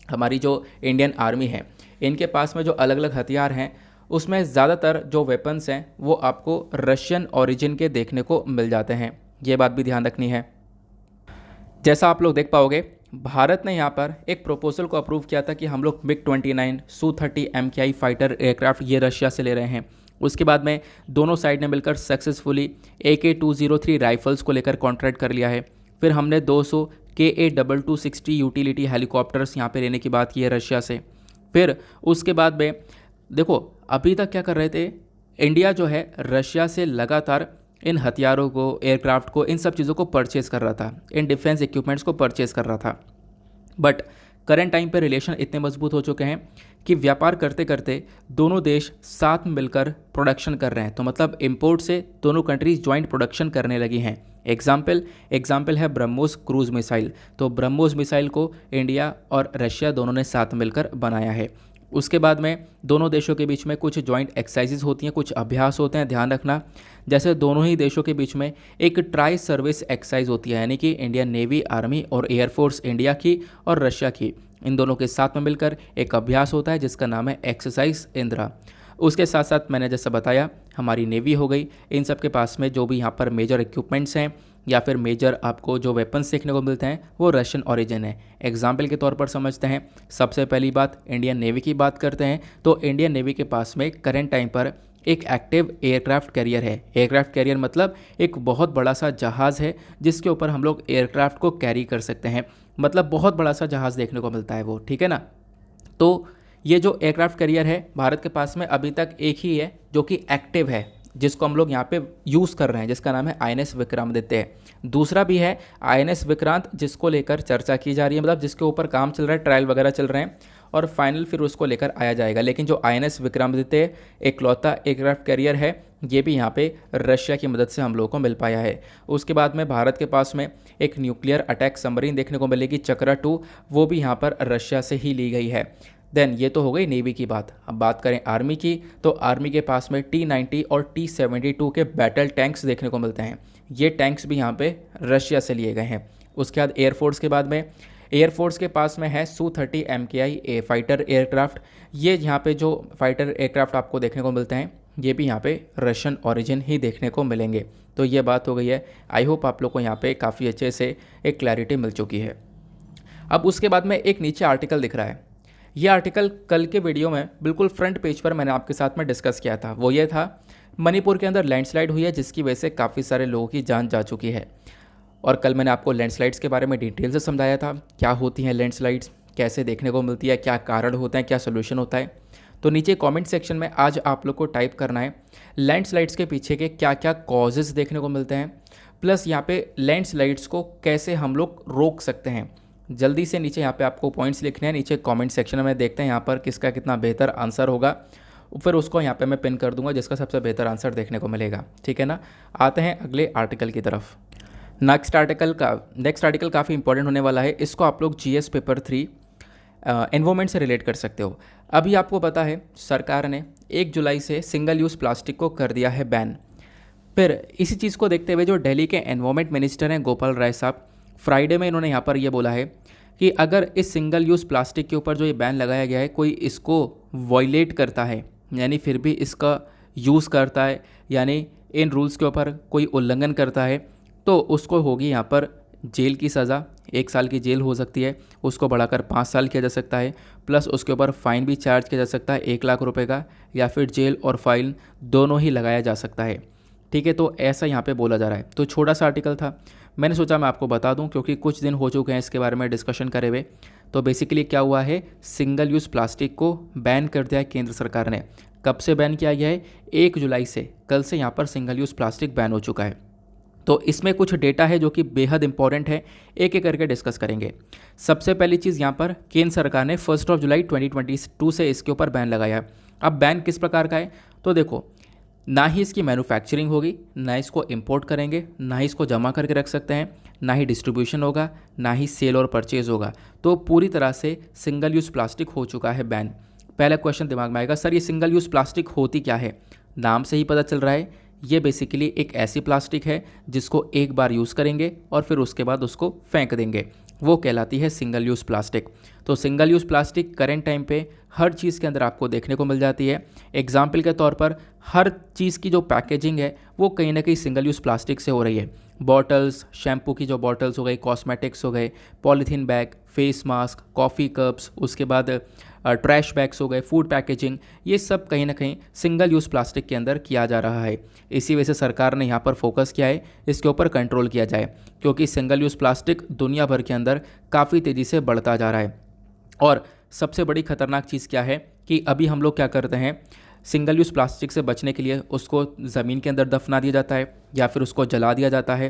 हमारी जो इंडियन आर्मी है, इनके पास में जो अलग अलग हथियार हैं उसमें ज़्यादातर जो वेपन्स हैं वो आपको रशियन ओरिजिन के देखने को मिल जाते हैं। ये बात भी ध्यान रखनी है। जैसा आप लोग देख पाओगे भारत ने यहाँ पर एक प्रपोजल को अप्रूव किया था कि हम लोग MiG-29, Su-30 MKI fighter aircraft ये रशिया से ले रहे हैं। उसके बाद में दोनों साइड ने मिलकर सक्सेसफुली AK-203 राइफल्स को लेकर कॉन्ट्रैक्ट कर लिया है। फिर हमने 200 KA-2260 यूटिलिटी हेलीकॉप्टर्स यहाँ पे लेने की बात की है रशिया से। फिर उसके बाद में देखो अभी तक क्या कर रहे थे, इंडिया जो है रशिया से लगातार इन हथियारों को, एयरक्राफ्ट को, इन सब चीज़ों को परचेज़ कर रहा था, इन डिफेंस इक्विपमेंट्स को परचेज़ कर रहा था। बट करेंट टाइम पे रिलेशन इतने मजबूत हो चुके हैं कि व्यापार करते करते दोनों देश साथ में मिलकर प्रोडक्शन कर रहे हैं। तो मतलब इंपोर्ट से दोनों कंट्रीज ज्वाइंट प्रोडक्शन करने लगी हैं। एग्जाम्पल है ब्रह्मोस क्रूज मिसाइल। तो ब्रह्मोस मिसाइल को इंडिया और रशिया दोनों ने साथ मिलकर बनाया है। उसके बाद में दोनों देशों के बीच में कुछ जॉइंट एक्सरसाइजेज होती हैं, कुछ अभ्यास होते हैं। ध्यान रखना, जैसे दोनों ही देशों के बीच में एक ट्राई सर्विस एक्सरसाइज होती है, यानी कि इंडियन नेवी, आर्मी और एयरफोर्स इंडिया की और रशिया की, इन दोनों के साथ में मिलकर एक अभ्यास होता है जिसका नाम है एक्सरसाइज इंदिरा। उसके साथ साथ मैंने जैसा बताया हमारी नेवी हो गई, इन सब के पास में जो भी यहाँ पर मेजर इक्विपमेंट्स हैं या फिर मेजर आपको जो वेपन्स देखने को मिलते हैं वो रशियन ओरिजिन है। एग्जाम्पल के तौर पर समझते हैं। सबसे पहली बात इंडियन नेवी की बात करते हैं, तो इंडियन नेवी के पास में करंट टाइम पर एक एक्टिव एयरक्राफ्ट कैरियर है। एयरक्राफ्ट कैरियर मतलब एक बहुत बड़ा सा जहाज़ है जिसके ऊपर हम लोग एयरक्राफ्ट को कैरी कर सकते हैं, मतलब बहुत बड़ा सा जहाज़ देखने को मिलता है वो, ठीक है ना। तो ये जो एयरक्राफ्ट कैरियर है भारत के पास में अभी तक एक ही है जो कि एक्टिव है, जिसको हम लोग यहाँ पे यूज़ कर रहे हैं, जिसका नाम है INS विक्रमादित्य है। दूसरा भी है INS विक्रांत, जिसको लेकर चर्चा की जा रही है, मतलब जिसके ऊपर काम चल रहा है, ट्रायल वगैरह चल रहे हैं और फाइनल फिर उसको लेकर आया जाएगा। लेकिन जो INS विक्रमादित्य एकलौता एयरक्राफ्ट कैरियर है, ये भी यहाँ पे रशिया की मदद से हम लोगों को मिल पाया है। उसके बाद में भारत के पास में एक न्यूक्लियर अटैक सबमरीन देखने को मिलेगी चक्रा 2, वो भी यहाँ पर रशिया से ही ली गई है। देन ये तो हो गई नेवी की बात। अब बात करें आर्मी की, तो आर्मी के पास में T-90 और T-72 के बैटल टैंक्स देखने को मिलते हैं। ये टैंक्स भी यहाँ पे रशिया से लिए गए हैं। उसके बाद एयरफोर्स के बाद में एयरफोर्स के पास में है Su-30 MKI A fighter aircraft. ये यहाँ पे जो फाइटर एयरक्राफ्ट आपको देखने को मिलते हैं ये भी यहाँ पे रशियन ओरिजिन ही देखने को मिलेंगे। तो ये बात हो गई है। आई होप आप लोग को यहाँ पे काफ़ी अच्छे से एक क्लैरिटी मिल चुकी है। अब उसके बाद में एक नीचे आर्टिकल दिख रहा है। ये आर्टिकल कल के वीडियो में बिल्कुल फ्रंट पेज पर मैंने आपके साथ में डिस्कस किया था। वो ये था, मणिपुर के अंदर लैंडस्लाइड हुई है जिसकी वजह से काफ़ी सारे लोगों की जान जा चुकी है। और कल मैंने आपको लैंडस्लाइड्स के बारे में डिटेल से समझाया था, क्या होती हैं लैंडस्लाइड्स, कैसे देखने को मिलती है, क्या कारण होते हैं, क्या सोल्यूशन होता है। तो नीचे कमेंट सेक्शन में आज आप लोग को टाइप करना है लैंडस्लाइड्स के पीछे के क्या क्या कॉजेज़ देखने को मिलते हैं, प्लस यहाँ पे लैंडस्लाइड्स को कैसे हम लोग रोक सकते हैं। जल्दी से नीचे यहाँ पे आपको पॉइंट्स लिखने हैं, नीचे कमेंट सेक्शन में देखते हैं यहाँ पर किसका कितना बेहतर आंसर होगा, फिर उसको यहाँ पे मैं पिन कर दूंगा जिसका सबसे बेहतर आंसर देखने को मिलेगा, ठीक है ना। आते हैं अगले आर्टिकल की तरफ। नेक्स्ट आर्टिकल काफ़ी इंपॉर्टेंट होने वाला है। इसको आप लोग GS पेपर 3 एनवायरमेंट से रिलेट कर सकते हो। अभी आपको पता है सरकार ने 1 जुलाई से सिंगल यूज़ प्लास्टिक को कर दिया है बैन। फिर इसी चीज़ को देखते हुए जो दिल्ली के एनवायरमेंट मिनिस्टर हैं गोपाल राय साहब, फ्राइडे में इन्होंने यहाँ पर ये बोला है कि अगर इस सिंगल यूज़ प्लास्टिक के ऊपर जो ये बैन लगाया गया है कोई इसको वॉयलेट करता है, यानी फिर भी इसका यूज़ करता है, यानी इन रूल्स के ऊपर कोई उल्लंघन करता है, तो उसको होगी यहाँ पर जेल की सज़ा। 1 साल की जेल हो सकती है, उसको बढ़ाकर 5 साल किया जा सकता है, प्लस उसके ऊपर फ़ाइन भी चार्ज किया जा सकता है 1 लाख रुपए का, या फिर जेल और फाइन दोनों ही लगाया जा सकता है, ठीक है। तो ऐसा यहाँ पे बोला जा रहा है। तो छोटा सा आर्टिकल था, मैंने सोचा मैं आपको बता दूं क्योंकि कुछ दिन हो चुके हैं इसके बारे में डिस्कशन करे हुए। तो बेसिकली क्या हुआ है, सिंगल यूज़ प्लास्टिक को बैन कर दिया है केंद्र सरकार ने। कब से बैन किया गया है, 1 जुलाई से, कल से यहाँ पर सिंगल यूज़ प्लास्टिक बैन हो चुका है। तो इसमें कुछ डेटा है जो कि बेहद इंपॉर्टेंट है, एक एक करके डिस्कस करेंगे। सबसे पहली चीज़ यहाँ पर केंद्र सरकार ने 1 जुलाई 2022 से इसके ऊपर बैन लगाया है। अब बैन किस प्रकार का है, तो देखो, ना ही इसकी मैन्युफैक्चरिंग होगी, ना इसको इंपोर्ट करेंगे, ना ही इसको जमा करके रख सकते हैं, ना ही डिस्ट्रीब्यूशन होगा, ना ही सेल और परचेज होगा। तो पूरी तरह से सिंगल यूज़ प्लास्टिक हो चुका है बैन। पहला क्वेश्चन दिमाग में आएगा, सर ये सिंगल यूज़ प्लास्टिक होती क्या है। नाम से ही पता चल रहा है, ये बेसिकली एक ऐसी प्लास्टिक है जिसको एक बार यूज़ करेंगे और फिर उसके बाद उसको फेंक देंगे, वो कहलाती है सिंगल यूज़ प्लास्टिक। तो single use plastic current time पे हर चीज़ के अंदर आपको देखने को मिल जाती है। एग्जाम्पल के तौर पर हर चीज़ की जो पैकेजिंग है वो कहीं ना कहीं सिंगल यूज़ प्लास्टिक से हो रही है। बॉटल्स, शैम्पू की जो बॉटल्स हो गई, कॉस्मेटिक्स हो गए, polythene bag, face mask, coffee cups, उसके बाद ट्रैश बैग्स हो गए, फूड पैकेजिंग, ये सब कहीं ना कहीं सिंगल यूज़ प्लास्टिक के अंदर किया जा रहा है। इसी वजह से सरकार ने यहाँ पर फोकस किया है इसके ऊपर कंट्रोल किया जाए, क्योंकि सिंगल यूज़ प्लास्टिक दुनिया भर के अंदर काफ़ी तेज़ी से बढ़ता जा रहा है। और सबसे बड़ी खतरनाक चीज़ क्या है कि अभी हम लोग क्या करते हैं, सिंगल यूज़ प्लास्टिक से बचने के लिए उसको ज़मीन के अंदर दफना दिया जाता है या फिर उसको जला दिया जाता है।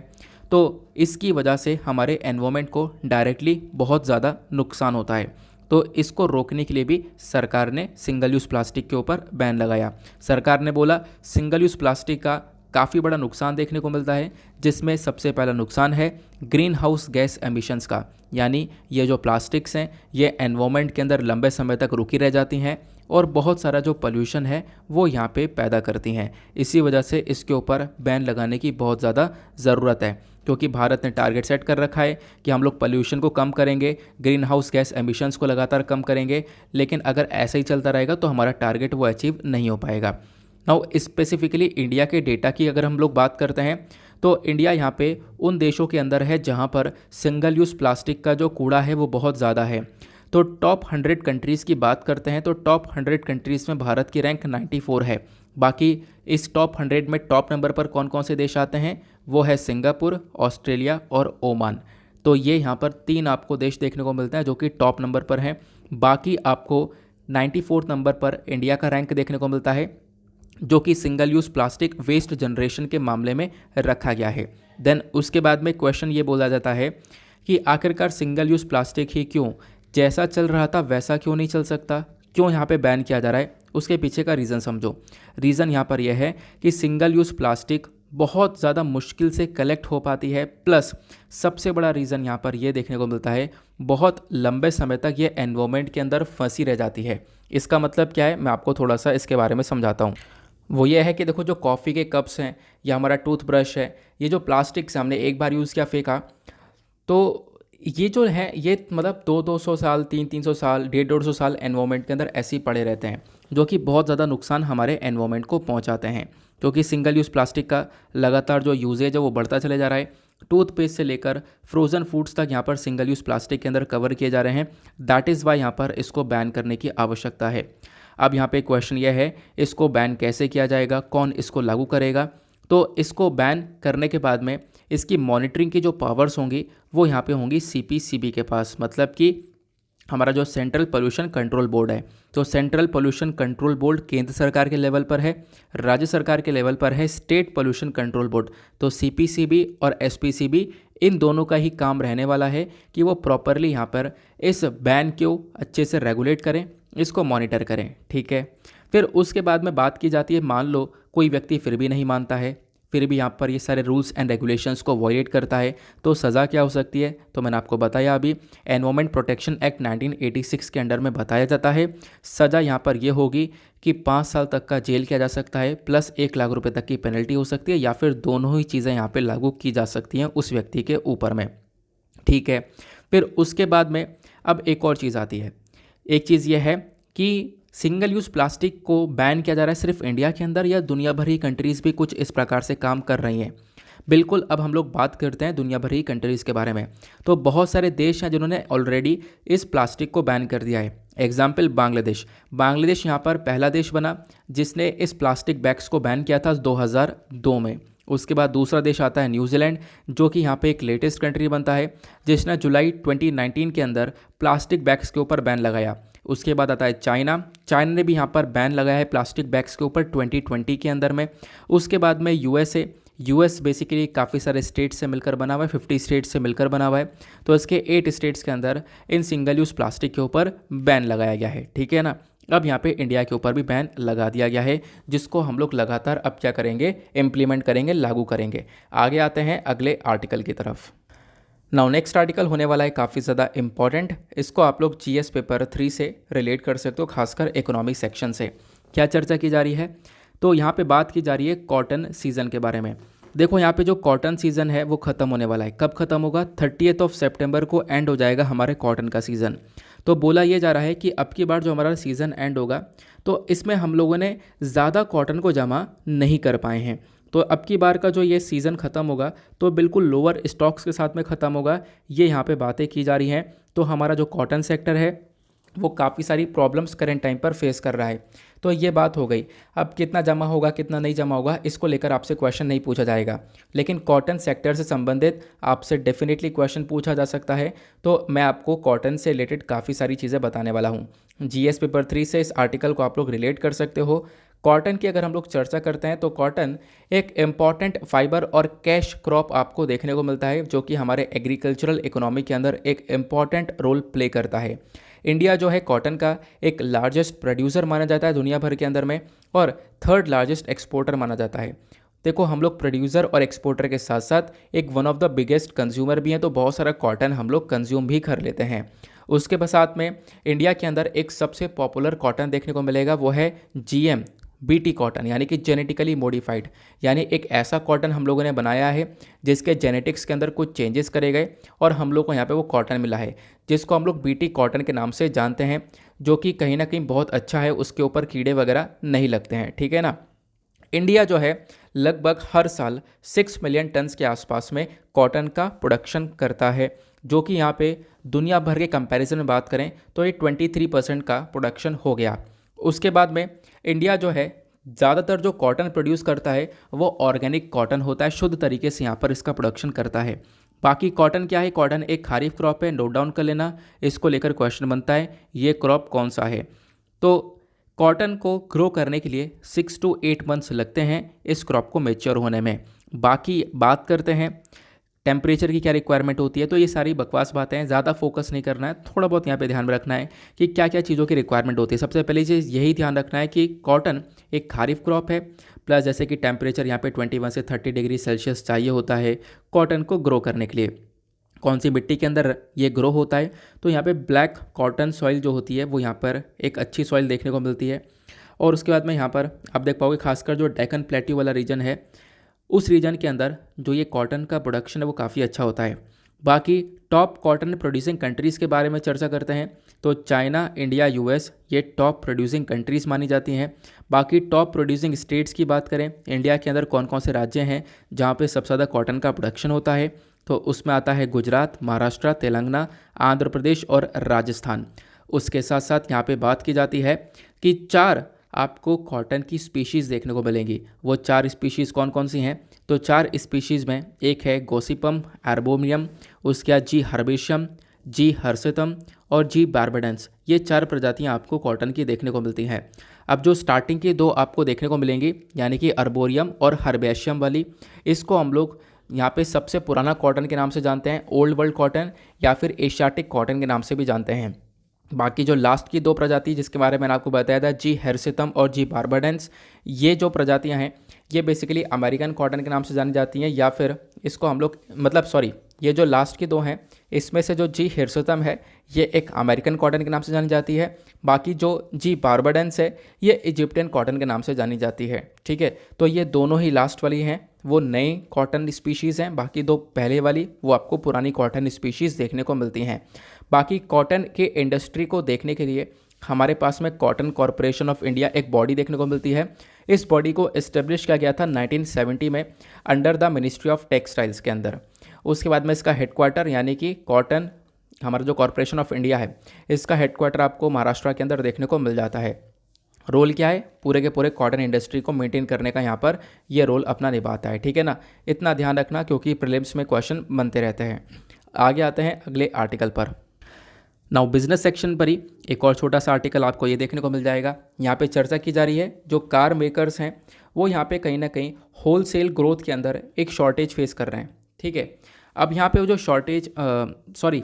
तो इसकी वजह से हमारे एनवायरनमेंट को डायरेक्टली बहुत ज़्यादा नुकसान होता है। तो इसको रोकने के लिए भी सरकार ने सिंगल यूज़ प्लास्टिक के ऊपर बैन लगाया। सरकार ने बोला सिंगल यूज़ प्लास्टिक का काफ़ी बड़ा नुकसान देखने को मिलता है, जिसमें सबसे पहला नुकसान है ग्रीन हाउस गैस एमिशंस का, यानी ये जो प्लास्टिक्स हैं ये एनवायरनमेंट के अंदर लंबे समय तक रुकी रह जाती हैं और बहुत सारा जो पोल्यूशन है वो यहाँ पे पैदा करती हैं। इसी वजह से इसके ऊपर बैन लगाने की बहुत ज़्यादा ज़रूरत है, क्योंकि भारत ने टारगेट सेट कर रखा है कि हम लोग पोल्यूशन को कम करेंगे, ग्रीन हाउस गैस एमिशंस को लगातार कम करेंगे, लेकिन अगर ऐसा ही चलता रहेगा तो हमारा टारगेट वो अचीव नहीं हो पाएगा। नाउ स्पेसिफिकली इंडिया के डेटा की अगर हम लोग बात करते हैं तो इंडिया यहाँ पे उन देशों के अंदर है जहाँ पर सिंगल यूज़ प्लास्टिक का जो कूड़ा है वो बहुत ज़्यादा है। तो टॉप 100 कंट्रीज़ की बात करते हैं तो टॉप 100 कंट्रीज़ में भारत की रैंक 94 है। बाकी इस टॉप 100 में टॉप नंबर पर कौन कौन से देश आते हैं, वो है सिंगापुर, ऑस्ट्रेलिया और ओमान। तो ये यहाँ पर 3 आपको देश देखने को मिलते हैं जो कि टॉप नंबर पर हैं। बाकी आपको 94 नंबर पर इंडिया का रैंक देखने को मिलता है, जो कि single use plastic waste generation के मामले में रखा गया है। देन उसके बाद में क्वेश्चन ये बोला जाता है कि आखिरकार सिंगल यूज़ प्लास्टिक ही क्यों, जैसा चल रहा था वैसा क्यों नहीं चल सकता, क्यों यहाँ पे बैन किया जा रहा है, उसके पीछे का रीज़न समझो। रीज़न यहाँ पर यह है कि सिंगल यूज़ प्लास्टिक बहुत ज़्यादा मुश्किल से कलेक्ट हो पाती है, प्लस सबसे बड़ा रीज़न यहाँ पर यह देखने को मिलता है बहुत लंबे समय तक ये एनवायरनमेंट के अंदर फंसी रह जाती है। इसका मतलब क्या है, मैं आपको थोड़ा सा इसके बारे में समझाता हूँ। वो ये है कि देखो जो कॉफ़ी के कप्स हैं या हमारा टूथब्रश है, ये जो प्लास्टिक से हमने एक बार यूज़ किया फेंका, तो ये जो है ये मतलब 200-200 साल 300-300 साल 150-150 साल एनवायरनमेंट के अंदर ऐसे ही पड़े रहते हैं, जो कि बहुत ज़्यादा नुकसान हमारे एनवायरनमेंट को पहुंचाते हैं। क्योंकि सिंगल यूज़ प्लास्टिक का लगातार जो यूजेज है वो बढ़ता चले जा रहा है। टूथपेस्ट से लेकर फ्रोज़न फूड्स तक यहाँ पर सिंगल यूज़ प्लास्टिक के अंदर कवर किए जा रहे हैं। दैट इज़ वाई यहाँ पर इसको बैन करने की आवश्यकता है। अब यहाँ पे क्वेश्चन ये है इसको बैन कैसे किया जाएगा, कौन इसको लागू करेगा। तो इसको बैन करने के बाद में इसकी मॉनिटरिंग की जो पावर्स होंगी वो यहाँ पे होंगी CPCB के पास, मतलब कि हमारा जो सेंट्रल पोल्यूशन कंट्रोल बोर्ड है। तो सेंट्रल पोल्यूशन कंट्रोल बोर्ड केंद्र सरकार के लेवल पर है, राज्य सरकार के लेवल पर है स्टेट पोल्यूशन कंट्रोल बोर्ड। तो CPCB और SPCB इन दोनों का ही काम रहने वाला है कि वो प्रॉपरली यहाँ पर इस बैन को अच्छे से रेगुलेट करें, इसको मॉनिटर करें। ठीक है, फिर उसके बाद में बात की जाती है, मान लो कोई व्यक्ति फिर भी नहीं मानता है, फिर भी यहाँ पर ये सारे रूल्स एंड रेगुलेशंस को वायलेट करता है, तो सज़ा क्या हो सकती है। तो मैंने आपको बताया अभी एनवायरनमेंट प्रोटेक्शन एक्ट 1986 के अंडर में बताया जाता है। सज़ा यहाँ पर ये होगी कि 5 साल तक का जेल किया जा सकता है, प्लस 1 लाख रुपए तक की पेनल्टी हो सकती है, या फिर दोनों ही चीज़ें यहाँ पर लागू की जा सकती हैं उस व्यक्ति के ऊपर में। ठीक है, फिर उसके बाद में अब एक और चीज़ आती है। एक चीज़ ये है कि सिंगल यूज़ प्लास्टिक को बैन किया जा रहा है सिर्फ इंडिया के अंदर, या दुनिया भर की कंट्रीज़ भी कुछ इस प्रकार से काम कर रही हैं। बिल्कुल, अब हम लोग बात करते हैं दुनिया भर की कंट्रीज़ के बारे में। तो बहुत सारे देश हैं जिन्होंने ऑलरेडी इस प्लास्टिक को बैन कर दिया है। एग्जाम्पल बांग्लादेश यहाँ पर पहला देश बना जिसने इस प्लास्टिक बैग्स को बैन किया था 2002 में। उसके बाद दूसरा देश आता है न्यूजीलैंड, जो कि यहाँ पे एक लेटेस्ट कंट्री बनता है जिसने जुलाई 2019 के अंदर प्लास्टिक बैग्स के ऊपर बैन लगाया। उसके बाद आता है चाइना ने भी यहाँ पर बैन लगाया है प्लास्टिक बैग्स के ऊपर 2020 के अंदर में। उसके बाद में यूएस बेसिकली काफ़ी सारे स्टेट से मिलकर बना हुआ है, 50 स्टेट से मिलकर बना हुआ है। तो इसके 8 स्टेट्स के अंदर इन सिंगल यूज़ प्लास्टिक के ऊपर बैन लगाया गया है। ठीक है ना, अब यहाँ पे इंडिया के ऊपर भी बैन लगा दिया गया है, जिसको हम लोग लगातार अब क्या करेंगे, इम्प्लीमेंट करेंगे, लागू करेंगे। आगे आते हैं अगले आर्टिकल की तरफ। नाउ नेक्स्ट आर्टिकल होने वाला है काफ़ी ज़्यादा इंपॉर्टेंट। इसको आप लोग GS पेपर 3 से रिलेट कर सकते हो, खासकर इकोनॉमिक सेक्शन से। क्या चर्चा की जा रही है, तो यहाँ पे बात की जा रही है कॉटन सीज़न के बारे में। देखो यहाँ पे जो कॉटन सीज़न है वो ख़त्म होने वाला है। कब ख़त्म होगा, 30 सितंबर को एंड हो जाएगा हमारे कॉटन का सीज़न। तो बोला ये जा रहा है कि अब की बार जो हमारा सीज़न एंड होगा तो इसमें हम लोगों ने ज़्यादा कॉटन को जमा नहीं कर पाए हैं। तो अब की बार का जो ये सीज़न ख़त्म होगा तो बिल्कुल लोअर स्टॉक्स के साथ में ख़त्म होगा, ये यहाँ पे बातें की जा रही हैं। तो हमारा जो कॉटन सेक्टर है वो काफ़ी सारी प्रॉब्लम्स करेंट टाइम पर फेस कर रहा है। तो ये बात हो गई। अब कितना जमा होगा कितना नहीं जमा होगा इसको लेकर आपसे क्वेश्चन नहीं पूछा जाएगा, लेकिन कॉटन सेक्टर से संबंधित आपसे डेफिनेटली क्वेश्चन पूछा जा सकता है। तो मैं आपको कॉटन से रिलेटेड काफ़ी सारी चीज़ें बताने वाला हूँ। GS पेपर 3 से इस आर्टिकल को आप लोग रिलेट कर सकते हो। कॉटन की अगर हम लोग चर्चा करते हैं तो कॉटन एक इम्पॉर्टेंट फाइबर और कैश क्रॉप आपको देखने को मिलता है, जो कि हमारे एग्रीकल्चरल इकोनॉमी के अंदर एक इम्पॉर्टेंट रोल प्ले करता है। इंडिया जो है कॉटन का एक लार्जेस्ट प्रोड्यूसर माना जाता है दुनिया भर के अंदर में, और थर्ड लार्जेस्ट एक्सपोर्टर माना जाता है। देखो हम लोग प्रोड्यूसर और एक्सपोर्टर के साथ साथ एक one of the biggest consumer भी हैं, तो बहुत सारा कॉटन हम लोग कंज्यूम भी कर लेते हैं। उसके साथ में इंडिया के अंदर एक सबसे पॉपुलर कॉटन देखने को मिलेगा, वो है GM BT कॉटन, यानी कि जेनेटिकली मॉडिफाइड, यानी एक ऐसा कॉटन हम लोगों ने बनाया है जिसके जेनेटिक्स के अंदर कुछ चेंजेस करे गए और हम लोग को यहाँ पे वो कॉटन मिला है, जिसको हम लोग BT कॉटन के नाम से जानते हैं, जो कि कहीं ना कहीं बहुत अच्छा है, उसके ऊपर कीड़े वगैरह नहीं लगते हैं, ठीक है ना। इंडिया जो है लगभग हर साल 6 मिलियन टन्स के आसपास में कॉटन का प्रोडक्शन करता है, जो कि यहाँ पे दुनिया भर के कंपैरिजन में बात करें तो ये 23% का प्रोडक्शन हो गया। उसके बाद में इंडिया जो है ज़्यादातर जो कॉटन प्रोड्यूस करता है वो ऑर्गेनिक कॉटन होता है, शुद्ध तरीके से यहाँ पर इसका प्रोडक्शन करता है। बाकी कॉटन क्या है, कॉटन एक खारिफ क्रॉप है, नोट डाउन कर लेना, इसको लेकर क्वेश्चन बनता है ये क्रॉप कौन सा है। तो कॉटन को ग्रो करने के लिए 6 to 8 मंथ्स लगते हैं इस क्रॉप को मेच्योर होने में। बाकी बात करते हैं टेम्परेचर की क्या रिक्वायरमेंट होती है, तो ये सारी बकवास बातें हैं, ज़्यादा फोकस नहीं करना है, थोड़ा बहुत यहाँ पे ध्यान में रखना है कि क्या क्या चीज़ों की रिक्वायरमेंट होती है। सबसे पहली चीज़ यही ध्यान रखना है कि कॉटन एक खारिफ क्रॉप है, प्लस जैसे कि टेम्परेचर यहाँ पे 21 से 30 डिग्री सेल्सियस चाहिए होता है कॉटन को ग्रो करने के लिए। कौन सी मिट्टी के अंदर ये ग्रो होता है, तो यहाँ पे ब्लैक कॉटन सॉइल जो होती है वो यहाँ पर एक अच्छी सॉइल देखने को मिलती है। और उसके बाद में यहाँ पर आप देख पाओगे खासकर जो डेक्कन प्लेट्यू वाला रीजन है, उस रीजन के अंदर जो ये कॉटन का प्रोडक्शन है वो काफ़ी अच्छा होता है। बाकी टॉप कॉटन प्रोड्यूसिंग कंट्रीज़ के बारे में चर्चा करते हैं, तो चाइना, इंडिया, US ये टॉप प्रोड्यूसिंग कंट्रीज़ मानी जाती हैं। बाकी टॉप प्रोड्यूसिंग स्टेट्स की बात करें, इंडिया के अंदर कौन कौन से राज्य हैं जहाँ पे सबसे ज़्यादा कॉटन का प्रोडक्शन होता है, तो उसमें आता है गुजरात, महाराष्ट्र, तेलंगाना, आंध्र प्रदेश और राजस्थान। उसके साथ साथ यहाँ पे बात की जाती है कि 4 आपको कॉटन की स्पीशीज़ देखने को मिलेंगी। वो 4 स्पीशीज़ कौन कौन सी हैं, तो 4 स्पीशीज़ में एक है गोसिपम एर्बोमियम, उसके बाद G हर्बेशियम, G हर्सितम और G बार्बाडेंस। ये 4 प्रजातियाँ आपको कॉटन की देखने को मिलती हैं। अब जो स्टार्टिंग की 2 आपको देखने को मिलेंगी, यानी कि अर्बोरियम और हर्बेशियम वाली, इसको हम लोग यहाँ पे सबसे पुराना कॉटन के नाम से जानते हैं, ओल्ड वर्ल्ड कॉटन या फिर एशियाटिक कॉटन के नाम से भी जानते हैं। बाकी जो लास्ट की 2 प्रजाति जिसके बारे में मैंने आपको बताया था, G हेर्सितम और G बार्बाडेंस, ये जो प्रजातियां हैं ये बेसिकली अमेरिकन कॉटन के नाम से जानी जाती हैं, या फिर इसको हम लोग ये जो लास्ट की 2 हैं इसमें से जो G हेर्सितम है ये एक अमेरिकन कॉटन के नाम से जानी जाती है। बाकी जो G बार्बाडेंस है ये इजिप्टियन कॉटन के नाम से जानी जाती है, ठीक है। तो ये दोनों ही लास्ट वाली हैं वो नई कॉटन स्पीशीज़ हैं, बाकी 2 पहले वाली वो आपको पुरानी कॉटन स्पीशीज़ देखने को मिलती हैं। बाकी कॉटन के इंडस्ट्री को देखने के लिए हमारे पास में कॉटन कॉरपोरेशन ऑफ इंडिया एक बॉडी देखने को मिलती है। इस बॉडी को इस्टेब्लिश किया गया था 1970 में under the ministry of textiles के अंदर। उसके बाद में इसका हेडक्वार्टर यानी कि कॉटन हमारा जो कॉरपोरेशन ऑफ इंडिया है इसका हेडक्वार्टर आपको महाराष्ट्र के अंदर देखने को मिल जाता है। रोल क्या है, पूरे के पूरे कॉटन इंडस्ट्री को मेंटेन करने का यहाँ पर ये रोल अपना निभाता है, ठीक है ना। इतना ध्यान रखना क्योंकि प्रीलिम्स में क्वेश्चन बनते रहते हैं। आगे आते हैं अगले आर्टिकल पर। नाउ बिजनेस सेक्शन पर ही एक और छोटा सा आर्टिकल आपको ये देखने को मिल जाएगा। यहाँ पे चर्चा की जा रही है जो कार मेकर्स हैं वो यहाँ पे कहीं ना कहीं होलसेल ग्रोथ के अंदर एक शॉर्टेज फेस कर रहे हैं, ठीक है। अब यहाँ पे जो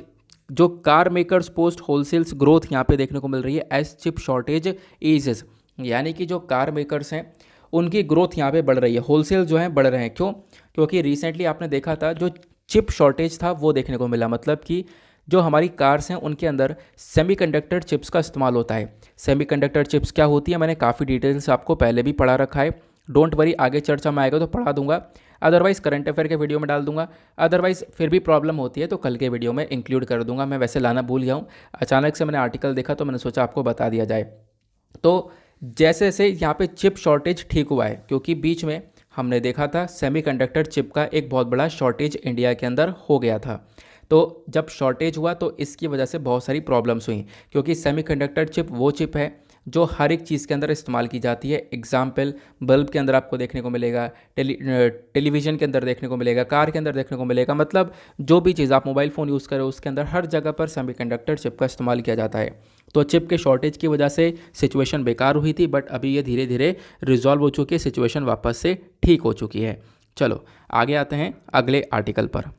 जो car makers post wholesales growth यहाँ पे देखने को मिल रही है एज चिप शॉर्टेज ईजेस, यानी कि जो कार मेकर्स हैं उनकी ग्रोथ यहाँ पे बढ़ रही है, होलसेल जो है बढ़ रहे हैं। क्यों? क्योंकि रिसेंटली आपने देखा था जो चिप शॉर्टेज था वो देखने को मिला, मतलब कि जो हमारी कार्स हैं उनके अंदर सेमीकंडक्टर चिप्स का इस्तेमाल होता है। सेमीकंडक्टर चिप्स क्या होती है मैंने काफ़ी डिटेल से आपको पहले भी पढ़ा रखा है, डोंट वरी, आगे चर्चा में आएगा तो पढ़ा दूंगा, अदरवाइज़ करंट अफेयर के वीडियो में डाल दूंगा, अदरवाइज़ फिर भी प्रॉब्लम होती है तो कल के वीडियो में इंक्लूड कर दूंगा। मैं वैसे लाना भूल गया हूँ, अचानक से मैंने आर्टिकल देखा तो मैंने सोचा आपको बता दिया जाए। तो जैसे जैसे यहाँ पे चिप शॉर्टेज ठीक हुआ है, क्योंकि बीच में हमने देखा था सेमीकंडक्टर चिप का एक बहुत बड़ा शॉर्टेज इंडिया के अंदर हो गया था। तो जब शॉर्टेज हुआ तो इसकी वजह से बहुत सारी प्रॉब्लम्स हुई, क्योंकि सेमीकंडक्टर चिप वो चिप है जो हर एक चीज़ के अंदर इस्तेमाल की जाती है। एग्जाम्पल बल्ब के अंदर आपको देखने को मिलेगा, टेलीविज़न के अंदर देखने को मिलेगा, कार के अंदर देखने को मिलेगा, मतलब जो भी चीज़ आप मोबाइल फ़ोन यूज़ करें उसके अंदर हर जगह पर सेमीकंडक्टर चिप का इस्तेमाल किया जाता है। तो चिप के शॉर्टेज की वजह से सिचुएशन बेकार हुई थी, बट अभी ये धीरे धीरे रिजॉल्व हो चुकी है, सिचुएशन वापस से ठीक हो चुकी है। चलो आगे आते हैं अगले आर्टिकल पर।